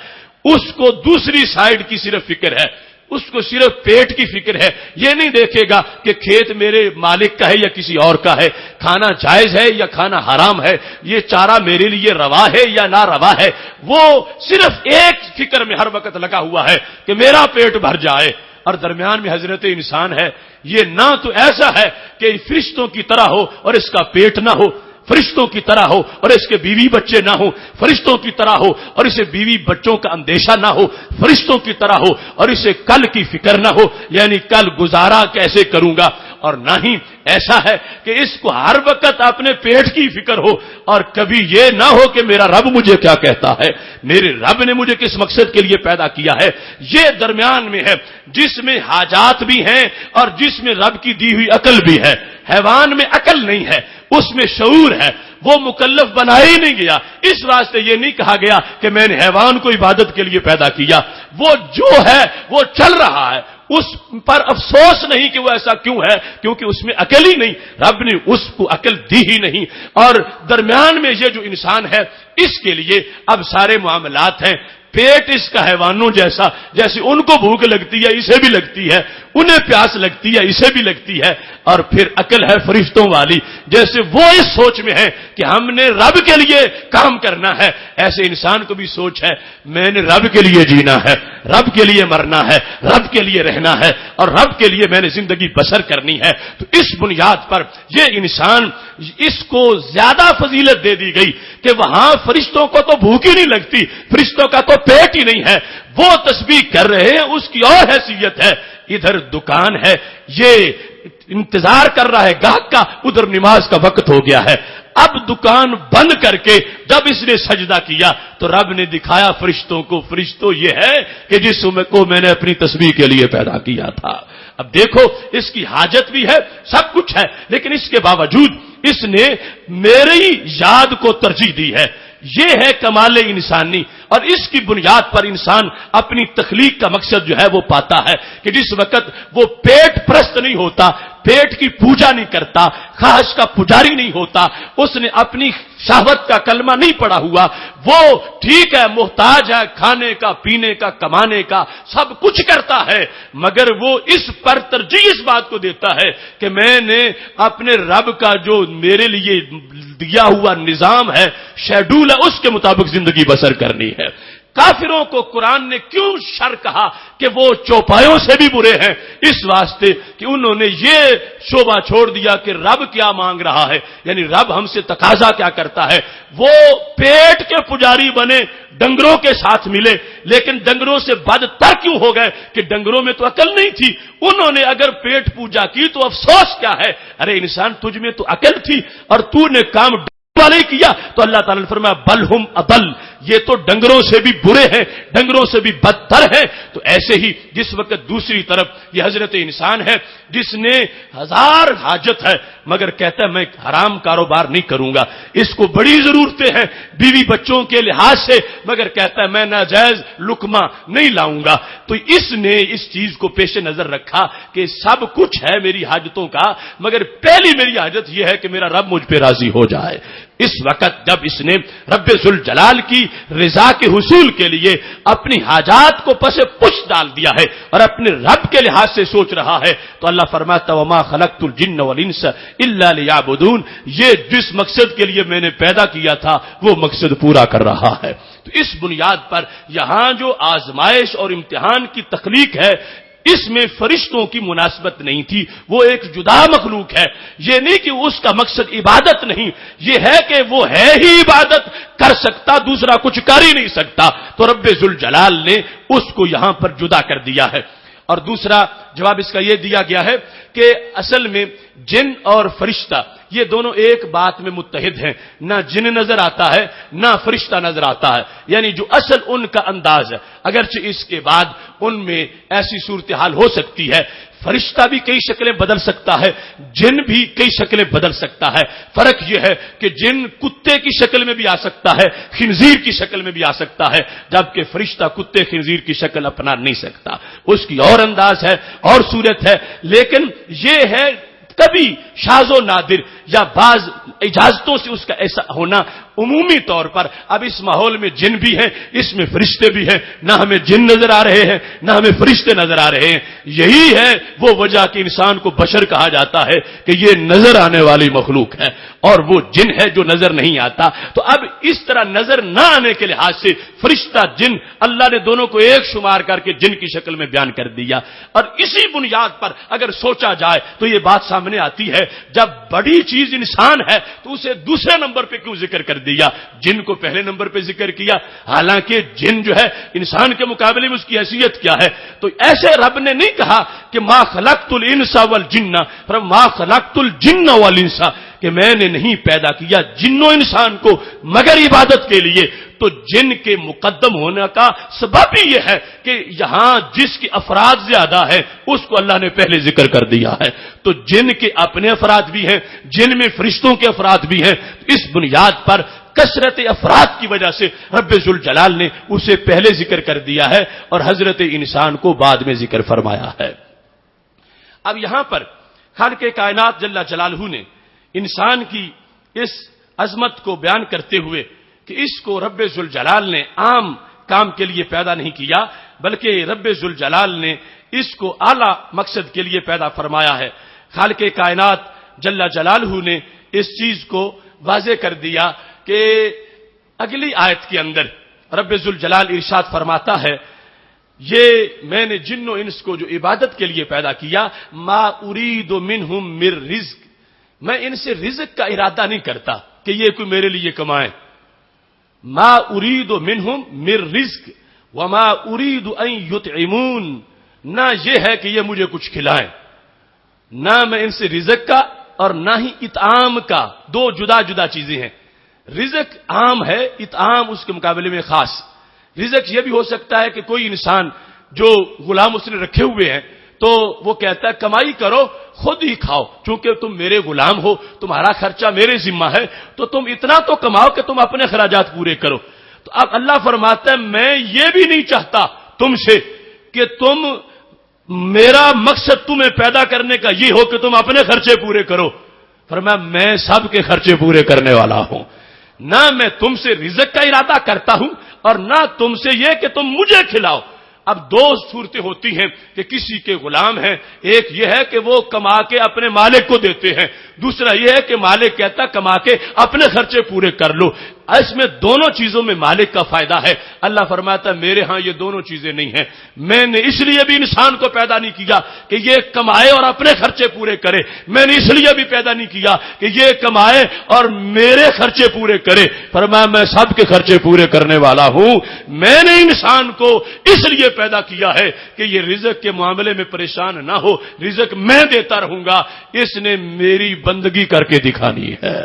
S1: اس کو دوسری سائیڈ کی صرف فکر ہے، اس کو صرف پیٹ کی فکر ہے، یہ نہیں دیکھے گا کہ کھیت میرے مالک کا ہے یا کسی اور کا ہے، کھانا جائز ہے یا کھانا حرام ہے، یہ چارہ میرے لیے روا ہے یا نہ روا ہے، وہ صرف ایک فکر میں ہر وقت لگا ہوا ہے کہ میرا پیٹ بھر جائے۔ اور درمیان میں حضرت انسان ہے، یہ نہ تو ایسا ہے کہ فرشتوں کی طرح ہو اور اس کا پیٹ نہ ہو، فرشتوں کی طرح ہو اور اس کے بیوی بچے نہ ہو، فرشتوں کی طرح ہو اور اسے بیوی بچوں کا اندیشہ نہ ہو، فرشتوں کی طرح ہو اور اسے کل کی فکر نہ ہو، یعنی کل گزارا کیسے کروں گا، اور نہ ہی ایسا ہے کہ اس کو ہر وقت اپنے پیٹ کی فکر ہو اور کبھی یہ نہ ہو کہ میرا رب مجھے کیا کہتا ہے، میرے رب نے مجھے کس مقصد کے لیے پیدا کیا ہے۔ یہ درمیان میں ہے جس میں حاجات بھی ہیں اور جس میں رب کی دی ہوئی عقل بھی ہے۔ حیوان میں عقل نہیں ہے، اس میں شعور ہے، وہ مکلف بنا ہی نہیں گیا، اس واسطے یہ نہیں کہا گیا کہ میں نے حیوان کو عبادت کے لیے پیدا کیا، وہ جو ہے وہ چل رہا ہے، اس پر افسوس نہیں کہ وہ ایسا کیوں ہے، کیونکہ اس میں عقل ہی نہیں، رب نے اس کو عقل دی ہی نہیں۔ اور درمیان میں یہ جو انسان ہے اس کے لیے اب سارے معاملات ہیں، پیٹ اس کا حیوانوں جیسا، جیسے ان کو بھوک لگتی ہے اسے بھی لگتی ہے، انہیں پیاس لگتی ہے اسے بھی لگتی ہے، اور پھر عقل ہے فرشتوں والی، جیسے وہ اس سوچ میں ہے کہ ہم نے رب کے لیے کام کرنا ہے، ایسے انسان کو بھی سوچ ہے میں نے رب کے لیے جینا ہے، رب کے لیے مرنا ہے، رب کے لیے رہنا ہے، اور رب کے لیے میں نے زندگی بسر کرنی ہے۔ تو اس بنیاد پر یہ انسان، اس کو زیادہ فضیلت دے دی گئی کہ وہاں فرشتوں کو تو بھوک ہی نہیں لگتی، فرشتوں کا تو پیٹ ہی نہیں ہے، وہ تسبیح کر رہے ہیں، اس کی اور حیثیت ہے، ادھر دکان ہے، یہ انتظار کر رہا ہے گاہک کا، ادھر نماز کا وقت ہو گیا ہے، اب دکان بند کر کے جب اس نے سجدہ کیا تو رب نے دکھایا فرشتوں کو، فرشتوں یہ ہے کہ جس کو میں نے اپنی تسبیح کے لیے پیدا کیا تھا۔ اب دیکھو اس کی حاجت بھی ہے، سب کچھ ہے، لیکن اس کے باوجود اس نے میری یاد کو ترجیح دی ہے۔ یہ ہے کمال انسانی، اور اس کی بنیاد پر انسان اپنی تخلیق کا مقصد جو ہے وہ پاتا ہے کہ جس وقت وہ پیٹ پرست نہیں ہوتا، پیٹ کی پوجا نہیں کرتا، خواہش کا پجاری نہیں ہوتا، اس نے اپنی شہوت کا کلمہ نہیں پڑھا ہوا، وہ ٹھیک ہے محتاج ہے کھانے کا، پینے کا، کمانے کا، سب کچھ کرتا ہے، مگر وہ اس پر ترجیح اس بات کو دیتا ہے کہ میں نے اپنے رب کا جو میرے لیے دیا ہوا نظام ہے، شیڈول ہے، اس کے مطابق زندگی بسر کرنی ہے۔ کافروں کو قرآن نے کیوں شر کہا کہ وہ چوپایوں سے بھی برے ہیں؟ اس واسطے کہ انہوں نے یہ شعبہ چھوڑ دیا کہ رب کیا مانگ رہا ہے، یعنی رب ہم سے تقاضا کیا کرتا ہے۔ وہ پیٹ کے پجاری بنے، ڈنگروں کے ساتھ ملے، لیکن ڈنگروں سے بدتر کیوں ہو گئے کہ ڈنگروں میں تو عقل نہیں تھی۔ انہوں نے اگر پیٹ پوجا کی تو افسوس کیا ہے، ارے انسان تجھ میں تو عقل تھی اور تو نے کام والے کیا۔ تو اللہ تعالیٰ نے فرمایا بل ہم اضل، یہ تو ڈنگروں سے بھی برے ہیں، ڈنگروں سے بھی بدتر ہیں۔ تو ایسے ہی جس وقت دوسری طرف یہ حضرت انسان ہے جس نے ہزار حاجت ہے مگر کہتا ہے میں حرام کاروبار نہیں کروں گا، اس کو بڑی ضرورتیں ہیں بیوی بچوں کے لحاظ سے، مگر کہتا ہے میں ناجائز لقمہ نہیں لاؤں گا۔ تو اس نے اس چیز کو پیش نظر رکھا کہ سب کچھ ہے میری حاجتوں کا، مگر پہلی میری حاجت یہ ہے کہ میرا رب مجھ پہ راضی ہو جائے۔ اس وقت جب اس نے رب ذوالجلال کی رضا کے حصول کے لیے اپنی حاجات کو پس پش ڈال دیا ہے اور اپنے رب کے لحاظ سے سوچ رہا ہے، تو اللہ فرماتا وما خلقت الجن والانس الا لیعبدون، یہ جس مقصد کے لیے میں نے پیدا کیا تھا وہ مقصد پورا کر رہا ہے۔ تو اس بنیاد پر یہاں جو آزمائش اور امتحان کی تخلیق ہے اس میں فرشتوں کی مناسبت نہیں تھی، وہ ایک جدا مخلوق ہے۔ یہ نہیں کہ اس کا مقصد عبادت نہیں، یہ ہے کہ وہ ہے ہی عبادت کر سکتا، دوسرا کچھ کر ہی نہیں سکتا، تو رب ذوالجلال نے اس کو یہاں پر جدا کر دیا ہے۔ اور دوسرا جواب اس کا یہ دیا گیا ہے کہ اصل میں جن اور فرشتہ یہ دونوں ایک بات میں متحد ہیں، نہ جن نظر آتا ہے نہ فرشتہ نظر آتا ہے، یعنی جو اصل ان کا انداز ہے، اگرچہ اس کے بعد ان میں ایسی صورتحال ہو سکتی ہے، فرشتہ بھی کئی شکلیں بدل سکتا ہے، جن بھی کئی شکلیں بدل سکتا ہے۔ فرق یہ ہے کہ جن کتے کی شکل میں بھی آ سکتا ہے، خنزیر کی شکل میں بھی آ سکتا ہے، جبکہ فرشتہ کتے خنزیر کی شکل اپنا نہیں سکتا، اس کی اور انداز ہے اور صورت ہے، لیکن یہ ہے کبھی شاذ و نادر یا بعض اجازتوں سے اس کا ایسا ہونا۔ عمومی طور پر اب اس ماحول میں جن بھی ہیں، اس میں فرشتے بھی ہیں، نہ ہمیں جن نظر آ رہے ہیں نہ ہمیں فرشتے نظر آ رہے ہیں۔ یہی ہے وہ وجہ کہ انسان کو بشر کہا جاتا ہے کہ یہ نظر آنے والی مخلوق ہے اور وہ جن ہے جو نظر نہیں آتا۔ تو اب اس طرح نظر نہ آنے کے لحاظ سے فرشتہ جن اللہ نے دونوں کو ایک شمار کر کے جن کی شکل میں بیان کر دیا، اور اسی بنیاد پر اگر سوچا جائے تو یہ بات سامنے آتی ہے جب بڑی چیز انسان ہے تو اسے دوسرے نمبر پہ کیوں ذکر کر دیا، جن کو پہلے نمبر پہ ذکر کیا، حالانکہ جن جو ہے انسان کے مقابلے میں اس کی حیثیت کیا ہے۔ تو ایسے رب نے نہیں کہا کہ ما خلقت الانس والجن، پر ما خلقت الجن والانس، کہ میں نے نہیں پیدا کیا جن و انسان کو مگر عبادت کے لیے۔ تو جن کے مقدم ہونے کا سبب ہی یہ ہے کہ یہاں جس کے افراد زیادہ ہیں اس کو اللہ نے پہلے ذکر کر دیا ہے۔ تو جن کے اپنے افراد بھی ہیں، جن میں فرشتوں کے افراد بھی ہیں، اس بنیاد پر کثرت افراد کی وجہ سے رب ذوالجلال نے اسے پہلے ذکر کر دیا ہے اور حضرت انسان کو بعد میں ذکر فرمایا ہے۔ اب یہاں پر خالق کائنات جل جلالہ نے انسان کی اس عظمت کو بیان کرتے ہوئے کہ اس کو رب ذوالجلال نے عام کام کے لیے پیدا نہیں کیا، بلکہ رب ذوالجلال نے اس کو اعلی مقصد کے لیے پیدا فرمایا ہے۔ خالق کائنات جل جلالہ نے اس چیز کو واضح کر دیا کہ اگلی آیت کے اندر رب ذوالجلال ارشاد فرماتا ہے یہ میں نے جن و انس کو جو عبادت کے لیے پیدا کیا، ما ارید منہم من رزق، میں ان سے رزق کا ارادہ نہیں کرتا کہ یہ کوئی میرے لیے کمائیں، ما ارید منہم من رزق وما ارید ان یطعمون، نہ یہ ہے کہ یہ مجھے کچھ کھلائیں، نہ میں ان سے رزق کا اور نہ ہی اطعام کا، دو جدا جدا چیزیں ہیں۔ رزق عام ہے، اطعام اس کے مقابلے میں خاص۔ رزق یہ بھی ہو سکتا ہے کہ کوئی انسان جو غلام اس نے رکھے ہوئے ہیں تو وہ کہتا ہے کمائی کرو خود ہی کھاؤ، چونکہ تم میرے غلام ہو، تمہارا خرچہ میرے ذمہ ہے، تو تم اتنا تو کماؤ کہ تم اپنے اخراجات پورے کرو۔ تو اب اللہ فرماتا ہے میں یہ بھی نہیں چاہتا تم سے کہ تم میرا مقصد تمہیں پیدا کرنے کا یہ ہو کہ تم اپنے خرچے پورے کرو، فرمایا میں سب کے خرچے پورے کرنے والا ہوں، نہ میں تم سے رزق کا ارادہ کرتا ہوں اور نہ تم سے یہ کہ تم مجھے کھلاؤ۔ اب دو صورتیں ہوتی ہیں کہ کسی کے غلام ہیں، ایک یہ ہے کہ وہ کما کے اپنے مالک کو دیتے ہیں، دوسرا یہ ہے کہ مالک کہتا کما کے اپنے خرچے پورے کر لو۔ اس میں دونوں چیزوں میں مالک کا فائدہ ہے۔ اللہ فرماتا ہے میرے ہاں یہ دونوں چیزیں نہیں ہیں، میں نے اس لیے بھی انسان کو پیدا نہیں کیا کہ یہ کمائے اور اپنے خرچے پورے کرے، میں نے اس لیے بھی پیدا نہیں کیا کہ یہ کمائے اور میرے خرچے پورے کرے، فرمایا میں سب کے خرچے پورے کرنے والا ہوں۔ میں نے انسان کو اس لیے پیدا کیا ہے کہ یہ رزق کے معاملے میں پریشان نہ ہو، رزق میں دیتا رہوں گا، اس نے میری بندگی کر کے دکھانی ہے۔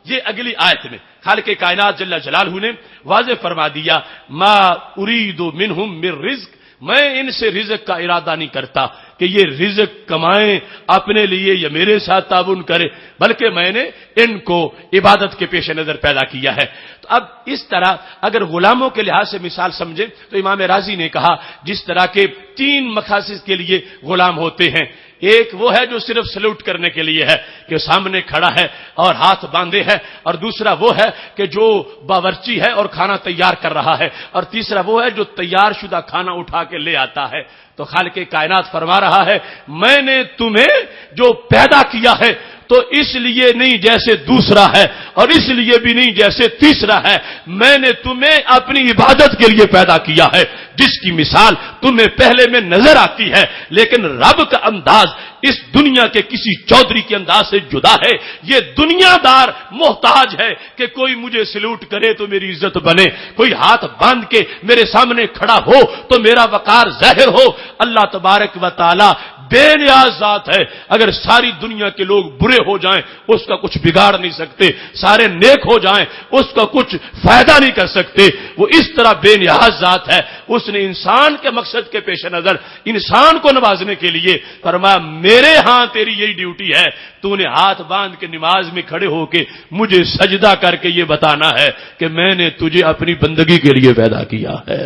S1: یہ اگلی آیت میں خالق کائنات جل جلالہ نے واضح فرما دیا، ما ارید منہم من رزق، میں ان سے رزق کا ارادہ نہیں کرتا کہ یہ رزق کمائیں اپنے لیے یا میرے ساتھ تعاون کرے، بلکہ میں نے ان کو عبادت کے پیش نظر پیدا کیا ہے۔ تو اب اس طرح اگر غلاموں کے لحاظ سے مثال سمجھیں تو امام راضی نے کہا جس طرح کے 3 مقاصد کے لیے غلام ہوتے ہیں، ایک وہ ہے جو صرف سلوٹ کرنے کے لیے ہے کہ سامنے کھڑا ہے اور ہاتھ باندھے ہے، اور دوسرا وہ ہے کہ جو باورچی ہے اور کھانا تیار کر رہا ہے، اور تیسرا وہ ہے جو تیار شدہ کھانا اٹھا کے لے آتا ہے۔ تو خالق کائنات فرما رہا ہے میں نے تمہیں جو پیدا کیا ہے تو اس لیے نہیں جیسے دوسرا ہے اور اس لیے بھی نہیں جیسے تیسرا ہے، میں نے تمہیں اپنی عبادت کے لیے پیدا کیا ہے، جس کی مثال تمہیں پہلے میں نظر آتی ہے، لیکن رب کا انداز اس دنیا کے کسی چودھری کے انداز سے جدا ہے۔ یہ دنیا دار محتاج ہے کہ کوئی مجھے سلوٹ کرے تو میری عزت بنے، کوئی ہاتھ باندھ کے میرے سامنے کھڑا ہو تو میرا وقار ظاہر ہو۔ اللہ تبارک و تعالی بے نیاز ذات ہے، اگر ساری دنیا کے لوگ برے ہو جائیں اس کا کچھ بگاڑ نہیں سکتے، سارے نیک ہو جائیں اس کا کچھ فائدہ نہیں کر سکتے، وہ اس طرح بے نیاز ذات ہے۔ اس نے انسان کے مقصد کے پیش نظر انسان کو نوازنے کے لیے فرمایا میرے ہاں تیری یہی ڈیوٹی ہے، تو نے ہاتھ باندھ کے نماز میں کھڑے ہو کے مجھے سجدہ کر کے یہ بتانا ہے کہ میں نے تجھے اپنی بندگی کے لیے پیدا کیا ہے۔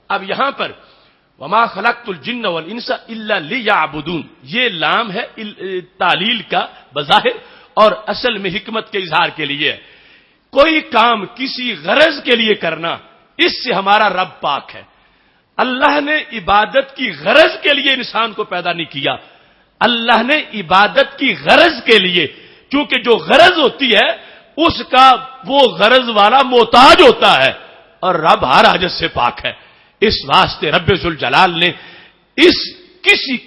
S1: اب یہاں پر وما خلقت الجن والانس الا لیعبدون، یہ لام ہے تعلیل کا بظاہر اور اصل میں حکمت کے اظہار کے لیے۔ کوئی کام کسی غرض کے لیے کرنا اس سے ہمارا رب پاک ہے۔ اللہ نے عبادت کی غرض کے لیے انسان کو پیدا نہیں کیا، اللہ نے عبادت کی غرض کے لیے، چونکہ جو غرض ہوتی ہے اس کا وہ غرض والا محتاج ہوتا ہے اور رب ہر حاجت سے پاک ہے۔ اس واسطے رب ذوالجلال نے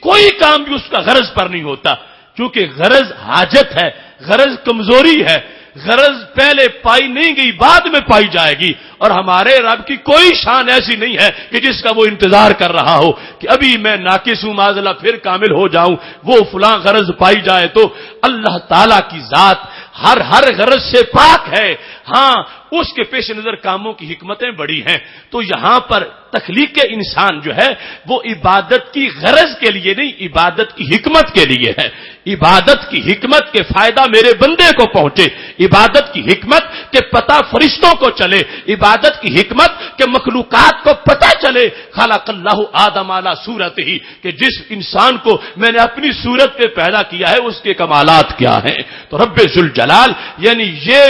S1: کوئی کام بھی اس کا غرض پر نہیں ہوتا، چونکہ غرض حاجت ہے، غرض کمزوری ہے، غرض پہلے پائی نہیں گئی بعد میں پائی جائے گی، اور ہمارے رب کی کوئی شان ایسی نہیں ہے کہ جس کا وہ انتظار کر رہا ہو کہ ابھی میں ناقص ہوں معاذاللہ پھر کامل ہو جاؤں، وہ فلاں غرض پائی جائے۔ تو اللہ تعالی کی ذات ہر غرض سے پاک ہے، ہاں اس کے پیش نظر کاموں کی حکمتیں بڑی ہیں۔ تو یہاں پر تخلیق انسان جو ہے وہ عبادت کی غرض کے لیے نہیں، عبادت کی حکمت کے لیے ہے۔ عبادت کی حکمت کے فائدہ میرے بندے کو پہنچے، عبادت کی حکمت کے پتہ فرشتوں کو چلے، عبادت کی حکمت کے مخلوقات کو پتہ چلے خلق اللہ آدم علی صورتہ، کہ جس انسان کو میں نے اپنی صورت پہ پیدا کیا ہے اس کے کمالات کیا ہیں۔ تو رب ذوالجلال یعنی یہ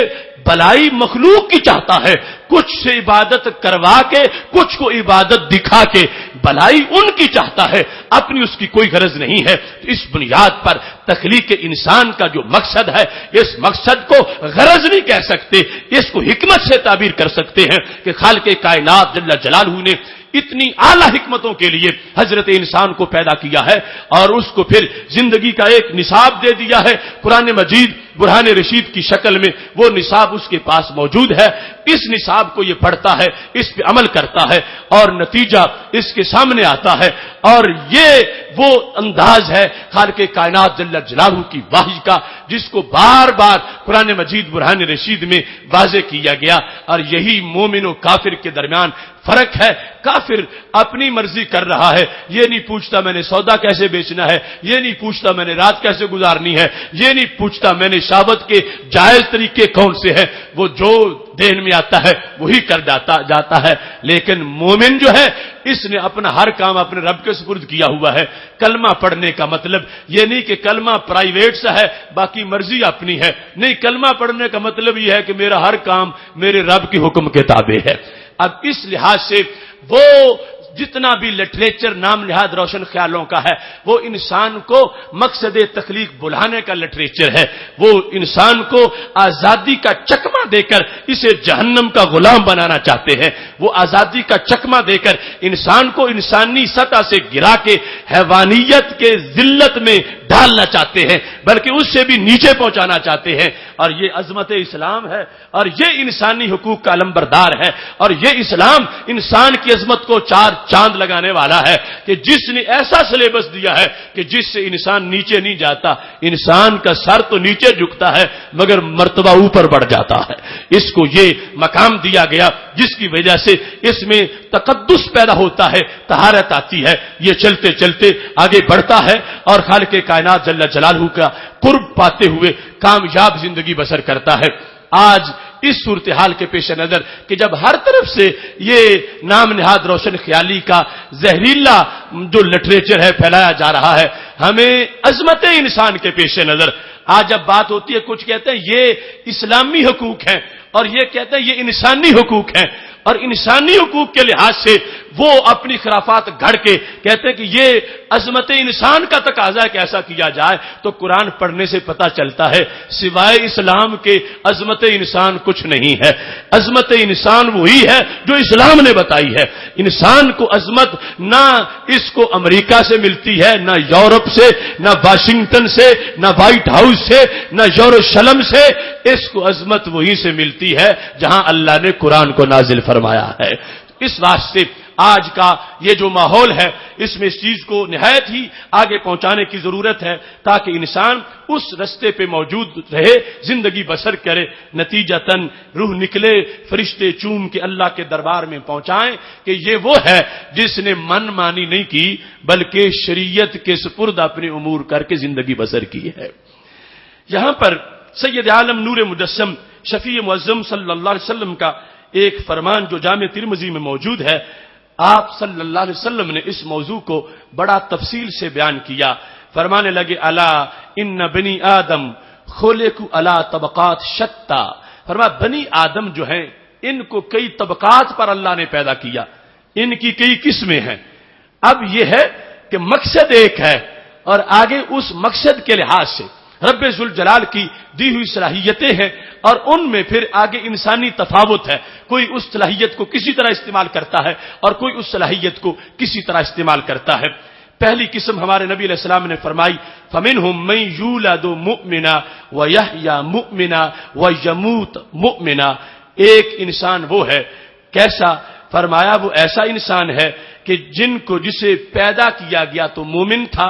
S1: بلائی مخلوق کی چاہتا ہے، کچھ سے عبادت کروا کے کچھ کو عبادت دکھا کے بلائی ان کی چاہتا ہے، اپنی اس کی کوئی غرض نہیں ہے۔ تو اس بنیاد پر تخلیق انسان کا جو مقصد ہے اس مقصد کو غرض نہیں کہہ سکتے، اس کو حکمت سے تعبیر کر سکتے ہیں کہ خالق کائنات جل جلالہ نے اتنی اعلیٰ حکمتوں کے لیے حضرت انسان کو پیدا کیا ہے اور اس کو پھر زندگی کا ایک نصاب دے دیا ہے۔ قرآن مجید برہان رشید کی شکل میں وہ نصاب اس کے پاس موجود ہے، اس نصاب کو یہ پڑھتا ہے، اس پہ عمل کرتا ہے اور نتیجہ اس کے سامنے آتا ہے، اور یہ وہ انداز ہے خالق کائنات جل جلالہ کی واہی کا جس کو بار بار قرآن مجید برہان رشید میں واضح کیا گیا، اور یہی مومن و کافر کے درمیان فرق ہے۔ کافر اپنی مرضی کر رہا ہے، یہ نہیں پوچھتا میں نے سودا کیسے بیچنا ہے، یہ نہیں پوچھتا میں نے رات کیسے گزارنی ہے، یہ نہیں پوچھتا میں نے شہوت کے جائز طریقے کون سے ہیں، وہ جو ذہن میں آتا ہے وہی کر جاتا ہے۔ لیکن مومن جو ہے اس نے اپنا ہر کام اپنے رب کے سپرد کیا ہوا ہے۔ کلمہ پڑھنے کا مطلب یہ نہیں کہ کلمہ پرائیویٹ سا ہے باقی مرضی اپنی ہے، نہیں، کلمہ پڑھنے کا مطلب یہ ہے کہ میرا ہر کام میرے رب کے حکم کے تابع ہے۔ اب اس لحاظ سے وہ جتنا بھی لٹریچر نام نہاد روشن خیالوں کا ہے وہ انسان کو مقصد تخلیق بلانے کا لٹریچر ہے. وہ انسان کو آزادی کا چکمہ دے کر اسے جہنم کا غلام بنانا چاہتے ہیں. وہ آزادی کا چکمہ دے کر انسان کو انسانی سطح سے گرا کے حیوانیت کے ذلت میں ڈالنا چاہتے ہیں, بلکہ اس سے بھی نیچے پہنچانا چاہتے ہیں. اور یہ عظمت اسلام ہے, اور یہ انسانی حقوق کا علمبردار ہے, اور یہ اسلام انسان کی عظمت کو چار چاند لگانے والا ہے کہ جس نے ایسا سلیبس دیا ہے کہ جس سے انسان نیچے نہیں جاتا. انسان کا سر تو نیچے جھکتا ہے مگر مرتبہ اوپر بڑھ جاتا ہے. اس کو یہ مقام دیا گیا جس کی وجہ سے اس میں تقدس پیدا ہوتا ہے, طہارت آتی ہے. یہ چلتے چلتے آگے بڑھتا ہے اور خالق کائنات جل جلالہ کا قرب پاتے ہوئے کامیاب زندگی بسر کرتا ہے. آج اس صورتحال کے پیش نظر کہ جب ہر طرف سے یہ نام نہاد روشن خیالی کا زہریلا جو لٹریچر ہے پھیلایا جا رہا ہے, ہمیں عظمت انسان کے پیش نظر آج جب بات ہوتی ہے, کچھ کہتے ہیں یہ اسلامی حقوق ہیں اور یہ کہتے ہیں یہ انسانی حقوق ہیں, اور انسانی حقوق کے لحاظ سے وہ اپنی خرافات گھڑ کے کہتے ہیں کہ یہ عظمت انسان کا تقاضا کیسا کیا جائے. تو قرآن پڑھنے سے پتہ چلتا ہے سوائے اسلام کے عظمت انسان کچھ نہیں ہے. عظمت انسان وہی ہے جو اسلام نے بتائی ہے. انسان کو عظمت نہ اس کو امریکہ سے ملتی ہے, نہ یورپ سے, نہ واشنگٹن سے, نہ وائٹ ہاؤس سے, نہ یروشلم سے. اس کو عظمت وہیں سے ملتی ہے جہاں اللہ نے قرآن کو نازل فرمایا ہے. اس واسطے آج کا یہ جو ماحول ہے اس میں اس چیز کو نہایت ہی آگے پہنچانے کی ضرورت ہے تاکہ انسان اس رستے پہ موجود رہے, زندگی بسر کرے. نتیجتاً روح نکلے, فرشتے چوم کے اللہ کے دربار میں پہنچائیں کہ یہ وہ ہے جس نے من مانی نہیں کی بلکہ شریعت کے سپرد اپنے امور کر کے زندگی بسر کی ہے. یہاں پر سید عالم نور مجسم شفیع معظم صلی اللہ علیہ وسلم کا ایک فرمان جو جامع ترمذی میں موجود ہے, آپ صلی اللہ علیہ وسلم نے اس موضوع کو بڑا تفصیل سے بیان کیا. فرمانے لگے الا ان بنی آدم خلقوا علی طبقات شتى. فرمایا بنی آدم جو ہیں ان کو کئی طبقات پر اللہ نے پیدا کیا, ان کی کئی قسمیں ہیں. اب یہ ہے کہ مقصد ایک ہے اور آگے اس مقصد کے لحاظ سے رب ذوالجلال کی دی ہوئی صلاحیتیں ہیں اور ان میں پھر آگے انسانی تفاوت ہے. کوئی اس صلاحیت کو کسی طرح استعمال کرتا ہے اور کوئی اس صلاحیت کو کسی طرح استعمال کرتا ہے. پہلی قسم ہمارے نبی علیہ السلام نے فرمائی فَمِنْهُمْ مَنْ يُولَدُ مُؤْمِنًا وَيَحْيَى مُؤْمِنًا وَيَمُوتُ مُؤْمِنًا. ایک انسان وہ ہے, کیسا؟ فرمایا وہ ایسا انسان ہے کہ جسے پیدا کیا گیا تو مومن تھا,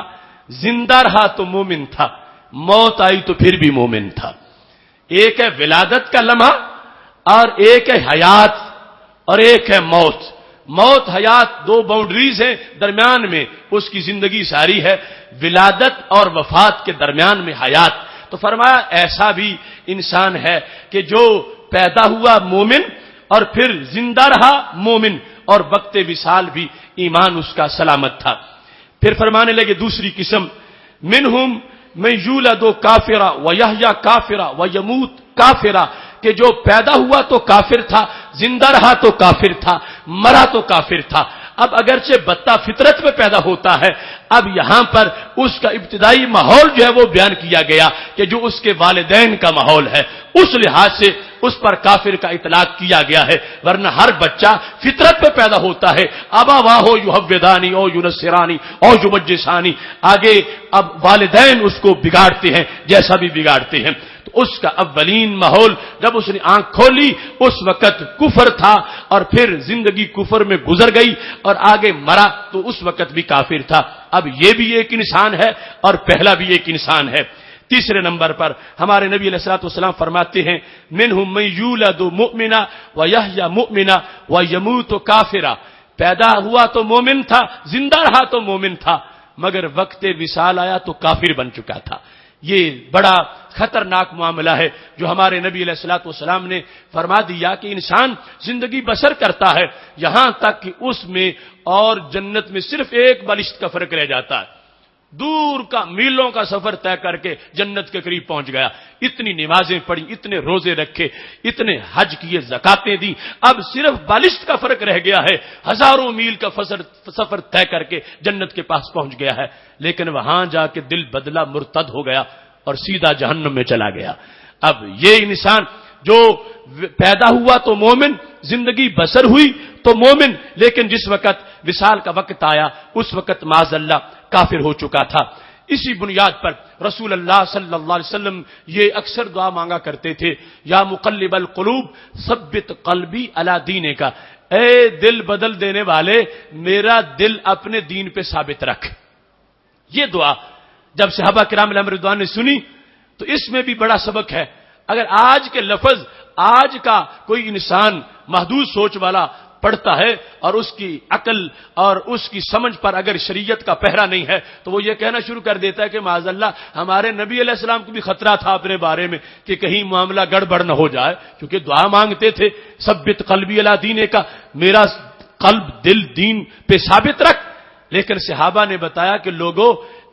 S1: زندہ رہا تو مومن تھا, موت آئی تو پھر بھی مومن تھا. ایک ہے ولادت کا لمحہ اور ایک ہے حیات اور ایک ہے موت. موت حیات دو باؤنڈریز ہیں, درمیان میں اس کی زندگی ساری ہے. ولادت اور وفات کے درمیان میں حیات. تو فرمایا ایسا بھی انسان ہے کہ جو پیدا ہوا مومن اور پھر زندہ رہا مومن اور وقت وصال بھی ایمان اس کا سلامت تھا. پھر فرمانے لگے دوسری قسم منہم من یولد کافرا ویحیی کافرا ویموت کافرا, کہ جو پیدا ہوا تو کافر تھا, زندہ رہا تو کافر تھا, مرا تو کافر تھا. اب اگرچہ بطہ فطرت میں پیدا ہوتا ہے, اب یہاں پر اس کا ابتدائی ماحول جو ہے وہ بیان کیا گیا کہ جو اس کے والدین کا ماحول ہے اس لحاظ سے اس پر کافر کا اطلاق کیا گیا ہے. ورنہ ہر بچہ فطرت پہ پیدا ہوتا ہے, ابا واہو یحودانی او یونسرانی او یمجسانی. آگے اب والدین اس کو بگاڑتے ہیں جیسا بھی بگاڑتے ہیں. تو اس کا اولین ماحول جب اس نے آنکھ کھولی اس وقت کفر تھا اور پھر زندگی کفر میں گزر گئی اور آگے مرا تو اس وقت بھی کافر تھا. اب یہ بھی ایک انسان ہے اور پہلا بھی ایک انسان ہے. تیسرے نمبر پر ہمارے نبی علیہ الصلوۃ والسلام فرماتے ہیں منہم من یولد مؤمنا ویحیی مؤمنا ویموت کافرا. پیدا ہوا تو مومن تھا, زندہ رہا تو مومن تھا, مگر وقت وصال آیا تو کافر بن چکا تھا. یہ بڑا خطرناک معاملہ ہے جو ہمارے نبی علیہ الصلوۃ والسلام نے فرما دیا کہ انسان زندگی بسر کرتا ہے یہاں تک کہ اس میں اور جنت میں صرف ایک بالشت کا فرق رہ جاتا ہے. دور کا میلوں کا سفر طے کر کے جنت کے قریب پہنچ گیا. اتنی نمازیں پڑھی، اتنے روزے رکھے، اتنے حج کیے، زکاتیں دی. اب صرف بالشت کا فرق رہ گیا ہے، ہزاروں میل کا سفر طے کر کے جنت کے پاس پہنچ گیا ہے. لیکن وہاں جا کے دل بدلا، مرتد ہو گیا اور سیدھا جہنم میں چلا گیا. اب یہ انسان جو پیدا ہوا تو مومن، زندگی بسر ہوئی تو مومن، لیکن جس وقت وصال کا وقت آیا اس وقت معاذ اللہ کافر ہو چکا تھا. اسی بنیاد پر رسول اللہ صلی اللہ علیہ وسلم یہ اکثر دعا مانگا کرتے تھے، یا مقلب القلوب ثبت قلبی علی دینے کا، اے دل بدل دینے والے میرا دل اپنے دین پہ ثابت رکھ. یہ دعا جب صحابہ کرام علیہم رضوان نے سنی تو اس میں بھی بڑا سبق ہے. اگر آج کے لفظ آج کا کوئی انسان محدود سوچ والا پڑھتا ہے اور اس کی عقل اور اس کی سمجھ پر اگر شریعت کا پہرا نہیں ہے تو وہ یہ کہنا شروع کر دیتا ہے کہ معاذ اللہ ہمارے نبی علیہ السلام کو بھی خطرہ تھا اپنے بارے میں کہ کہیں معاملہ گڑبڑ نہ ہو جائے، کیونکہ دعا مانگتے تھے ثبت قلبی علی دینے کا، میرا قلب دل دین پہ ثابت رکھ. لیکن صحابہ نے بتایا کہ لوگوں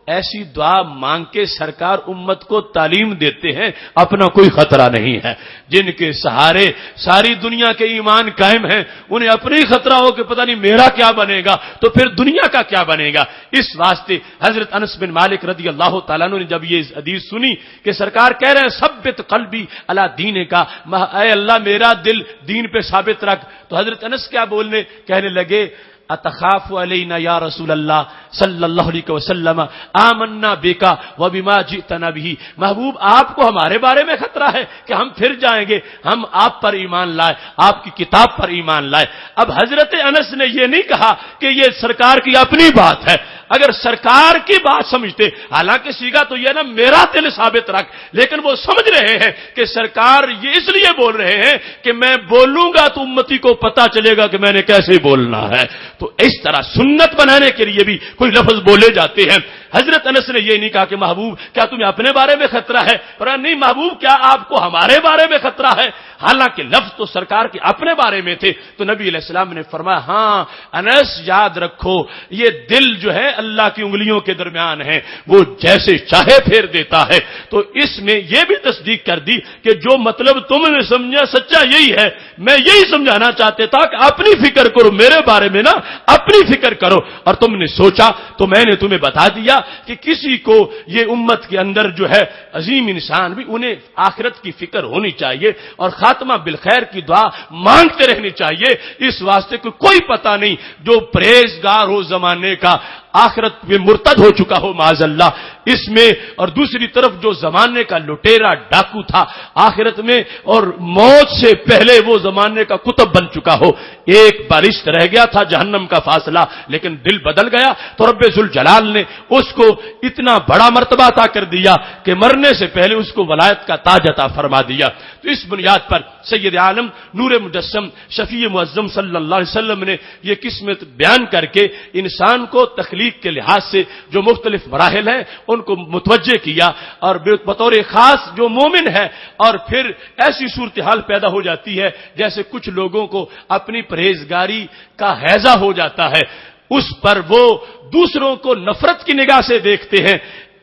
S1: ایسی دعا مانگ کے سرکار امت کو تعلیم دیتے ہیں اپنا کوئی خطرہ نہیں ہے. جن کے سہارے ساری دنیا کے ایمان قائم ہیں انہیں اپنے ہی خطرہ ہو کہ پتہ نہیں میرا کیا بنے گا تو پھر دنیا کا کیا بنے گا. اس واسطے حضرت انس بن مالک رضی اللہ تعالیٰ عنہ نے جب یہ حدیث سنی کہ سرکار کہہ رہے ہیں ثبت قلبی علی دینے کا، اے اللہ میرا دل دین پہ ثابت رکھ، تو حضرت انس کیا بولنے کہنے لگے، اتخاف علینا یا رسول اللہ صلی اللہ علیہ وسلم آمنا بکا وبما جئتنا به، محبوب آپ کو ہمارے بارے میں خطرہ ہے کہ ہم پھر جائیں گے، ہم آپ پر ایمان لائے، آپ کی کتاب پر ایمان لائے. اب حضرت انس نے یہ نہیں کہا کہ یہ سرکار کی اپنی بات ہے، اگر سرکار کی بات سمجھتے، حالانکہ سیگا تو یہ نا میرا دل ثابت رکھ، لیکن وہ سمجھ رہے ہیں کہ سرکار یہ اس لیے بول رہے ہیں کہ میں بولوں گا تو امتی کو پتا چلے گا کہ میں نے کیسے بولنا ہے. تو اس طرح سنت بنانے کے لیے بھی کوئی لفظ بولے جاتے ہیں. حضرت انس نے یہ نہیں کہا کہ محبوب کیا تمہیں اپنے بارے میں خطرہ ہے، اور نہیں محبوب کیا آپ کو ہمارے بارے میں خطرہ ہے، حالانکہ لفظ تو سرکار کے اپنے بارے میں تھے. تو نبی علیہ السلام نے فرمایا ہاں انس یاد رکھو یہ دل جو ہے اللہ کی انگلیوں کے درمیان ہے، وہ جیسے چاہے پھیر دیتا ہے. تو اس میں یہ بھی تصدیق کر دی کہ جو مطلب تم نے سمجھا سچا یہی ہے. میں یہی سمجھانا چاہتا تھا کہ اپنی فکر کرو، میرے بارے میں نا اپنی فکر کرو. اور تم نے سوچا تو میں نے تمہیں بتا دیا کہ کسی کو یہ امت کے اندر جو ہے عظیم انسان بھی انہیں آخرت کی فکر ہونی چاہیے اور خاتمہ بالخیر کی دعا مانگتے رہنی چاہیے. اس واسطے کو کوئی پتہ نہیں جو پرہیزگار ہو زمانے کا آخرت میں مرتد ہو چکا ہو معاذ اللہ اس میں، اور دوسری طرف جو زمانے کا لٹیرا ڈاکو تھا آخرت میں اور موت سے پہلے وہ زمانے کا کتب بن چکا ہو. ایک بالشت رہ گیا تھا جہنم کا فاصلہ، لیکن دل بدل گیا تو رب ذوالجلال نے اس کو اتنا بڑا مرتبہ عطا کر دیا کہ مرنے سے پہلے اس کو ولایت کا تاج عطا فرما دیا. تو اس بنیاد پر سید عالم نور مجسم شفیع معظم صلی اللہ علیہ وسلم نے یہ قسمت بیان کر کے انسان کو تخلیق کے لحاظ سے جو مختلف مراحل ہیں ان کو متوجہ کیا، اور بطور خاص جو مومن ہے اور پھر ایسی صورتحال پیدا ہو جاتی ہے جیسے کچھ لوگوں کو اپنی پرہیزگاری کا ہیضہ ہو جاتا ہے، اس پر وہ دوسروں کو نفرت کی نگاہ سے دیکھتے ہیں.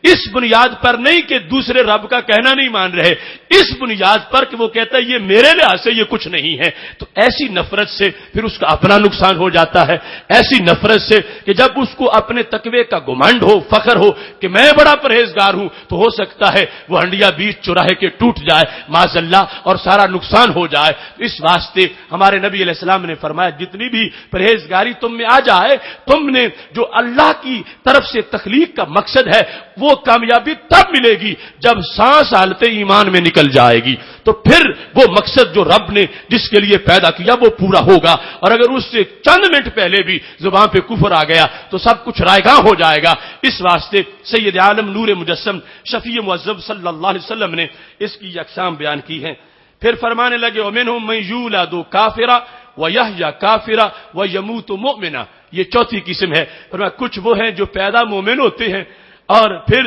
S1: اس بنیاد پر نہیں کہ دوسرے رب کا کہنا نہیں مان رہے، اس بنیاد پر کہ وہ کہتا ہے یہ میرے لحاظ سے یہ کچھ نہیں ہے. تو ایسی نفرت سے پھر اس کا اپنا نقصان ہو جاتا ہے. ایسی نفرت سے کہ جب اس کو اپنے تقوی کا گمنڈ ہو، فخر ہو کہ میں بڑا پرہیزگار ہوں، تو ہو سکتا ہے وہ ہنڈیا بیچ چوراہے کے ٹوٹ جائے معاذ اللہ اور سارا نقصان ہو جائے. اس واسطے ہمارے نبی علیہ السلام نے فرمایا جتنی بھی پرہیزگاری تم میں آ جائے، تم نے جو اللہ کی طرف سے تخلیق کا مقصد ہے وہ کامیابی تب ملے گی جب سانس حالتے ایمان میں نکل جائے گی. تو پھر وہ مقصد جو رب نے جس کے لیے پیدا کیا وہ پورا ہوگا. اور اگر اس سے چند منٹ پہلے بھی زبان پہ کفر آ گیا تو سب کچھ رائگاں ہو جائے گا. اس واسطے سید عالم نور مجسم شفیع معظم صلی اللہ علیہ وسلم نے اس کی اقسام بیان کی ہیں. پھر فرمانے لگے وَمِنْهُمْ مَنْ يُولَدُ كَافِرًا وَيَحْيَىٰ كَافِرًا وَيَمُوتُ مُؤْمِنًا. یہ چوتھی قسم ہے. فرمایا کچھ وہ ہیں جو پیدا مومن ہوتے ہیں اور پھر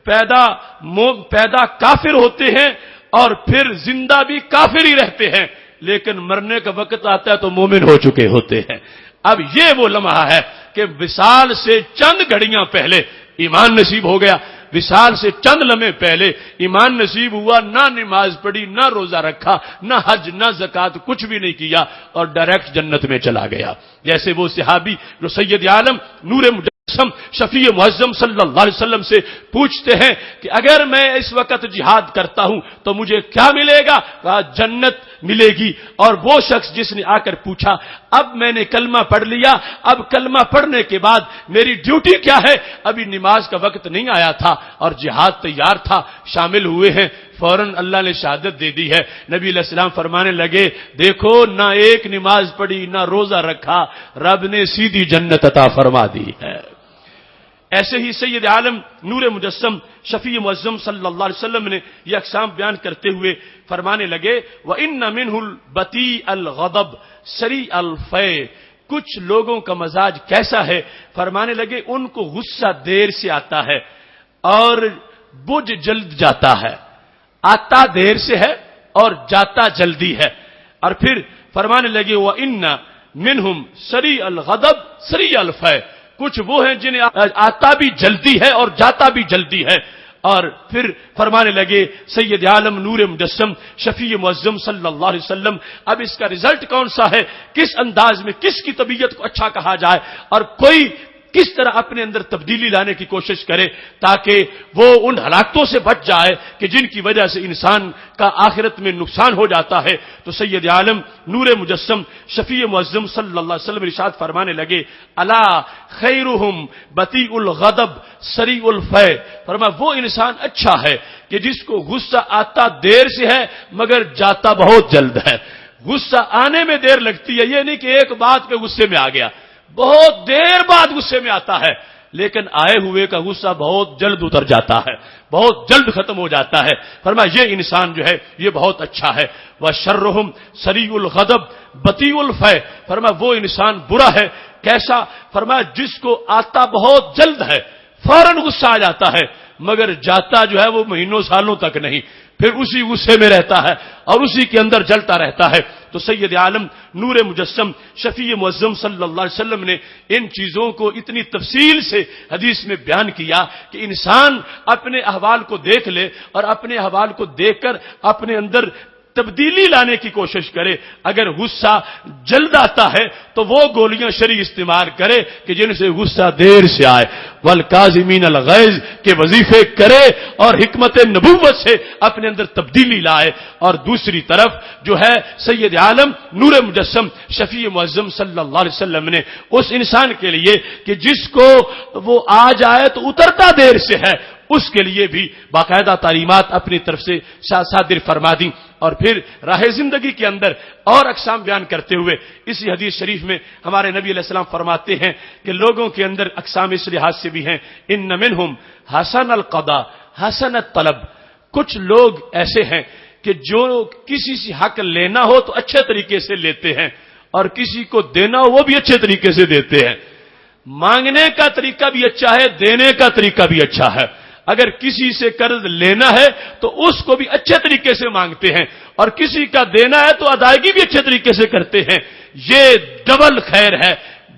S1: پیدا کافر ہوتے ہیں اور پھر زندہ بھی کافر ہی رہتے ہیں، لیکن مرنے کا وقت آتا ہے تو مومن ہو چکے ہوتے ہیں. اب یہ وہ لمحہ ہے کہ وصال سے چند گھڑیاں پہلے ایمان نصیب ہو گیا. وصال سے چند لمحے پہلے ایمان نصیب ہوا, نہ نماز پڑھی, نہ روزہ رکھا, نہ حج, نہ زکات, کچھ بھی نہیں کیا اور ڈائریکٹ جنت میں چلا گیا. جیسے وہ صحابی جو سید عالم نور مجسم شفیع معظم صلی اللہ علیہ وسلم سے پوچھتے ہیں کہ اگر میں اس وقت جہاد کرتا ہوں تو مجھے کیا ملے گا؟ کہا جنت ملے گی. اور وہ شخص جس نے آ کر پوچھا اب میں نے کلمہ پڑھ لیا, اب کلمہ پڑھنے کے بعد میری ڈیوٹی کیا ہے؟ ابھی نماز کا وقت نہیں آیا تھا اور جہاد تیار تھا, شامل ہوئے ہیں, فوراً اللہ نے شہادت دے دی ہے. نبی علیہ السلام فرمانے لگے دیکھو نہ ایک نماز پڑھی نہ روزہ رکھا, رب نے سیدھی جنت عطا فرما دی ہے. ایسے ہی سید عالم نور مجسم شفیع معظم صلی اللہ علیہ وسلم نے یہ اقسام بیان کرتے ہوئے فرمانے لگے وَإِنَّ مِنْهُ الْبَطِيءَ الْغَضَبَ سَرِيعَ الْفَيْءِ. کچھ لوگوں کا مزاج کیسا ہے؟ فرمانے لگے ان کو غصہ دیر سے آتا ہے اور بجھ جلد جاتا ہے. آتا دیر سے ہے اور جاتا جلدی ہے. اور پھر فرمانے لگے وَإِنَّ مِنْهُمْ سَرِيعَ الْغَضَبَ سَرِيعَ الْفَيْءِ. کچھ وہ ہیں جنہیں آتا بھی جلدی ہے اور جاتا بھی جلدی ہے. اور پھر فرمانے لگے سید عالم نور مجسم شفیع معظم صلی اللہ علیہ وسلم اب اس کا رزلٹ کون سا ہے؟ کس انداز میں کس کی طبیعت کو اچھا کہا جائے اور کوئی کس طرح اپنے اندر تبدیلی لانے کی کوشش کرے تاکہ وہ ان ہلاکتوں سے بچ جائے کہ جن کی وجہ سے انسان کا آخرت میں نقصان ہو جاتا ہے. تو سید عالم نور مجسم شفیع معظم صلی اللہ علیہ وسلم ارشاد فرمانے لگے الا خیرہم بطیء الغضب سریع الفیء. فرمایا وہ انسان اچھا ہے کہ جس کو غصہ آتا دیر سے ہے مگر جاتا بہت جلد ہے. غصہ آنے میں دیر لگتی ہے, یہ نہیں کہ ایک بات پہ غصے میں آ گیا, بہت دیر بعد غصے میں آتا ہے, لیکن آئے ہوئے کا غصہ بہت جلد اتر جاتا ہے, بہت جلد ختم ہو جاتا ہے. فرمایا یہ انسان جو ہے یہ بہت اچھا ہے. وَشَرُّهُمْ سَرِيعُ الْغَضَبِ بَطِيءُ الْفَيْءِ. فرمایا وہ انسان برا ہے کیسا؟ فرمایا جس کو آتا بہت جلد ہے, فوراً غصہ آ جاتا ہے, مگر جاتا جو ہے وہ مہینوں سالوں تک نہیں, پھر اسی غصے میں رہتا ہے اور اسی کے اندر جلتا رہتا ہے. تو سید عالم نور مجسم شفیع معظم صلی اللہ علیہ وسلم نے ان چیزوں کو اتنی تفصیل سے حدیث میں بیان کیا کہ انسان اپنے احوال کو دیکھ لے اور اپنے احوال کو دیکھ کر اپنے اندر تبدیلی لانے کی کوشش کرے. اگر غصہ جلد آتا ہے تو وہ گولیاں شرعی استعمال کرے کہ جن سے غصہ دیر سے آئے. والکاظمین الغیظ کے وظیفے کرے اور حکمت نبوت سے اپنے اندر تبدیلی لائے. اور دوسری طرف جو ہے سید عالم نور مجسم شفیع معظم صلی اللہ علیہ وسلم نے اس انسان کے لیے کہ جس کو وہ آ جائے تو اترتا دیر سے ہے, اس کے لیے بھی باقاعدہ تعلیمات اپنی طرف سے صادر فرما دی. اور پھر راہ زندگی کے اندر اور اقسام بیان کرتے ہوئے اسی حدیث شریف میں ہمارے نبی علیہ السلام فرماتے ہیں کہ لوگوں کے اندر اقسام اس لحاظ سے بھی ہیں ان منہم حسن القضاء حسن الطلب. کچھ لوگ ایسے ہیں کہ جو کسی سے حق لینا ہو تو اچھے طریقے سے لیتے ہیں اور کسی کو دینا ہو وہ بھی اچھے طریقے سے دیتے ہیں. مانگنے کا طریقہ بھی اچھا ہے, دینے کا طریقہ بھی اچھا ہے. اگر کسی سے قرض لینا ہے تو اس کو بھی اچھے طریقے سے مانگتے ہیں اور کسی کا دینا ہے تو ادائیگی بھی اچھے طریقے سے کرتے ہیں. یہ ڈبل خیر ہے,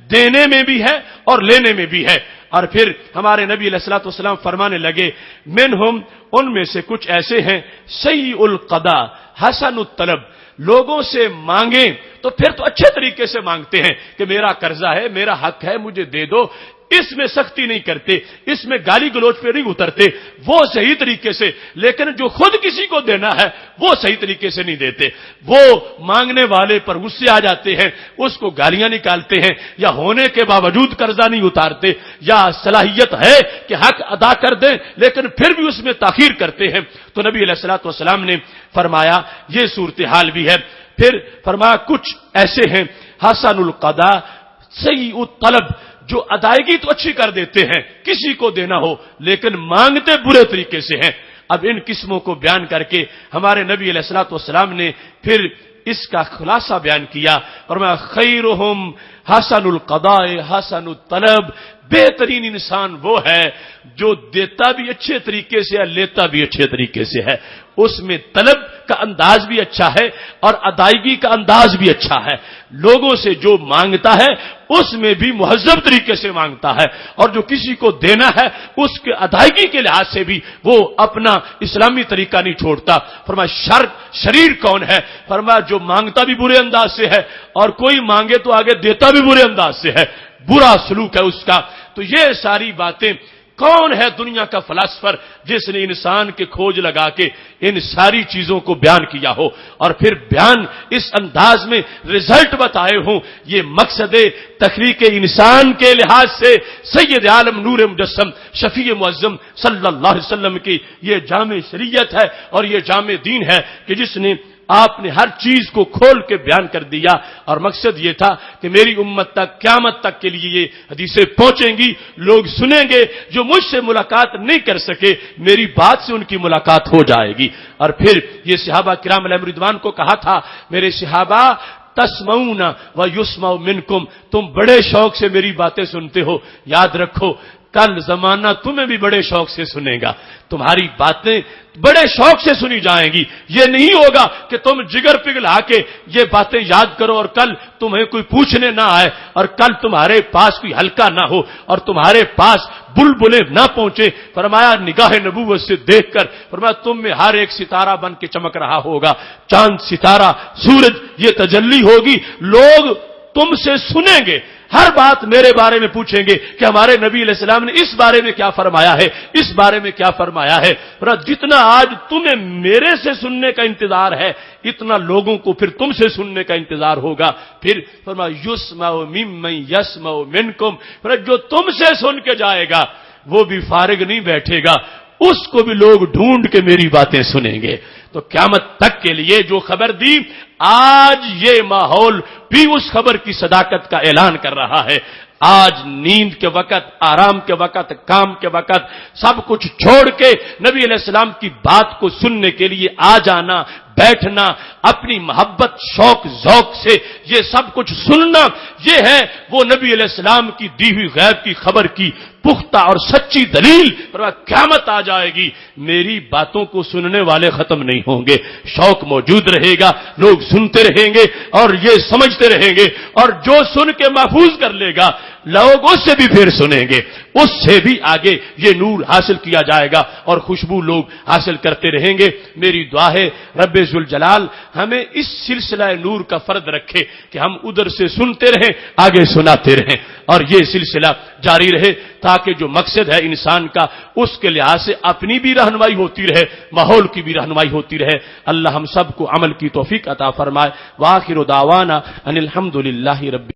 S1: دینے میں بھی ہے اور لینے میں بھی ہے. اور پھر ہمارے نبی علیہ الصلوۃ والسلام فرمانے لگے منہم ان میں سے کچھ ایسے ہیں سیء القضاء حسن الطلب. لوگوں سے مانگیں تو پھر تو اچھے طریقے سے مانگتے ہیں کہ میرا قرضہ ہے, میرا حق ہے, مجھے دے دو. اس میں سختی نہیں کرتے, اس میں گالی گلوچ پہ نہیں اترتے, وہ صحیح طریقے سے. لیکن جو خود کسی کو دینا ہے وہ صحیح طریقے سے نہیں دیتے. وہ مانگنے والے پر غصے آ جاتے ہیں, اس کو گالیاں نکالتے ہیں, یا ہونے کے باوجود قرضہ نہیں اتارتے, یا صلاحیت ہے کہ حق ادا کر دیں لیکن پھر بھی اس میں تاخیر کرتے ہیں. تو نبی علیہ الصلوۃ والسلام نے فرمایا یہ صورتحال بھی ہے. پھر فرمایا کچھ ایسے ہیں حسن القضاء سیء الطلب, جو ادائیگی تو اچھی کر دیتے ہیں کسی کو دینا ہو لیکن مانگتے برے طریقے سے ہیں. اب ان قسموں کو بیان کر کے ہمارے نبی علیہ الصلوۃ والسلام نے پھر اس کا خلاصہ بیان کیا اور میں خیرہم حسن القضاء حسن الطلب. بہترین انسان وہ ہے جو دیتا بھی اچھے طریقے سے ہے, لیتا بھی اچھے طریقے سے ہے. اس میں طلب کا انداز بھی اچھا ہے اور ادائیگی کا انداز بھی اچھا ہے. لوگوں سے جو مانگتا ہے اس میں بھی مہذب طریقے سے مانگتا ہے, اور جو کسی کو دینا ہے اس کے ادائیگی کے لحاظ سے بھی وہ اپنا اسلامی طریقہ نہیں چھوڑتا. فرمایا شریر کون ہے؟ فرمایا جو مانگتا بھی برے انداز سے ہے اور کوئی مانگے تو آگے دیتا بھی برے انداز سے ہے, برا سلوک ہے اس کا. تو یہ ساری باتیں کون ہے دنیا کا فلاسفر جس نے انسان کے کھوج لگا کے ان ساری چیزوں کو بیان کیا ہو اور پھر بیان اس انداز میں رزلٹ بتائے ہوں؟ یہ مقصد تخلیق انسان کے لحاظ سے سید عالم نور مجسم شفیع معظم صلی اللہ علیہ وسلم کی یہ جامع شریعت ہے اور یہ جامع دین ہے کہ جس نے آپ نے ہر چیز کو کھول کے بیان کر دیا. اور مقصد یہ تھا کہ میری امت تک قیامت تک کے لیے یہ حدیثیں پہنچیں گی, لوگ سنیں گے, جو مجھ سے ملاقات نہیں کر سکے میری بات سے ان کی ملاقات ہو جائے گی. اور پھر یہ صحابہ کرام علیہم رضوان کو کہا تھا, میرے صحابہ تسمعون و یسمع منکم, تم بڑے شوق سے میری باتیں سنتے ہو, یاد رکھو کل زمانہ تمہیں بھی بڑے شوق سے سنے گا, تمہاری باتیں بڑے شوق سے سنی جائیں گی. یہ نہیں ہوگا کہ تم جگر پگھلا کے یہ باتیں یاد کرو اور کل تمہیں کوئی پوچھنے نہ آئے اور کل تمہارے پاس کوئی ہلکا نہ ہو اور تمہارے پاس بلبلے نہ پہنچے. فرمایا نگاہ نبوت سے دیکھ کر فرمایا تم میں ہر ایک ستارہ بن کے چمک رہا ہوگا, چاند ستارہ سورج یہ تجلی ہوگی. لوگ تم سے سنیں گے, ہر بات میرے بارے میں پوچھیں گے کہ ہمارے نبی علیہ السلام نے اس بارے میں کیا فرمایا ہے, اس بارے میں کیا فرمایا ہے. جتنا آج تمہیں میرے سے سننے کا انتظار ہے اتنا لوگوں کو پھر تم سے سننے کا انتظار ہوگا. پھر فرمایا یسمع ممن یسمع منکم, جو تم سے سن کے جائے گا وہ بھی فارغ نہیں بیٹھے گا, اس کو بھی لوگ ڈھونڈ کے میری باتیں سنیں گے. تو قیامت تک کے لیے جو خبر دی, آج یہ ماحول بھی اس خبر کی صداقت کا اعلان کر رہا ہے. آج نیند کے وقت, آرام کے وقت, کام کے وقت سب کچھ چھوڑ کے نبی علیہ السلام کی بات کو سننے کے لیے آ جانا, بیٹھنا, اپنی محبت شوق ذوق سے یہ سب کچھ سننا, یہ ہے وہ نبی علیہ السلام کی دی ہوئی غیب کی خبر کی پختہ اور سچی دلیل. قیامت آ جائے گی, میری باتوں کو سننے والے ختم نہیں ہوں گے, شوق موجود رہے گا, لوگ سنتے رہیں گے اور یہ سمجھتے رہیں گے, اور جو سن کے محفوظ کر لے گا لوگ اس سے بھی پھر سنیں گے, اس سے بھی آگے یہ نور حاصل کیا جائے گا اور خوشبو لوگ حاصل کرتے رہیں گے. میری دعا ہے رب ذوالجلال ہمیں اس سلسلہ نور کا فرد رکھے کہ ہم ادھر سے سنتے رہیں, آگے سناتے رہیں, اور یہ سلسلہ جاری رہے تاکہ جو مقصد ہے انسان کا اس کے لحاظ سے اپنی بھی رہنمائی ہوتی رہے, ماحول کی بھی رہنمائی ہوتی رہے. اللہ ہم سب کو عمل کی توفیق عطا فرمائے. وآخر دعوانا ان الحمد للہ رب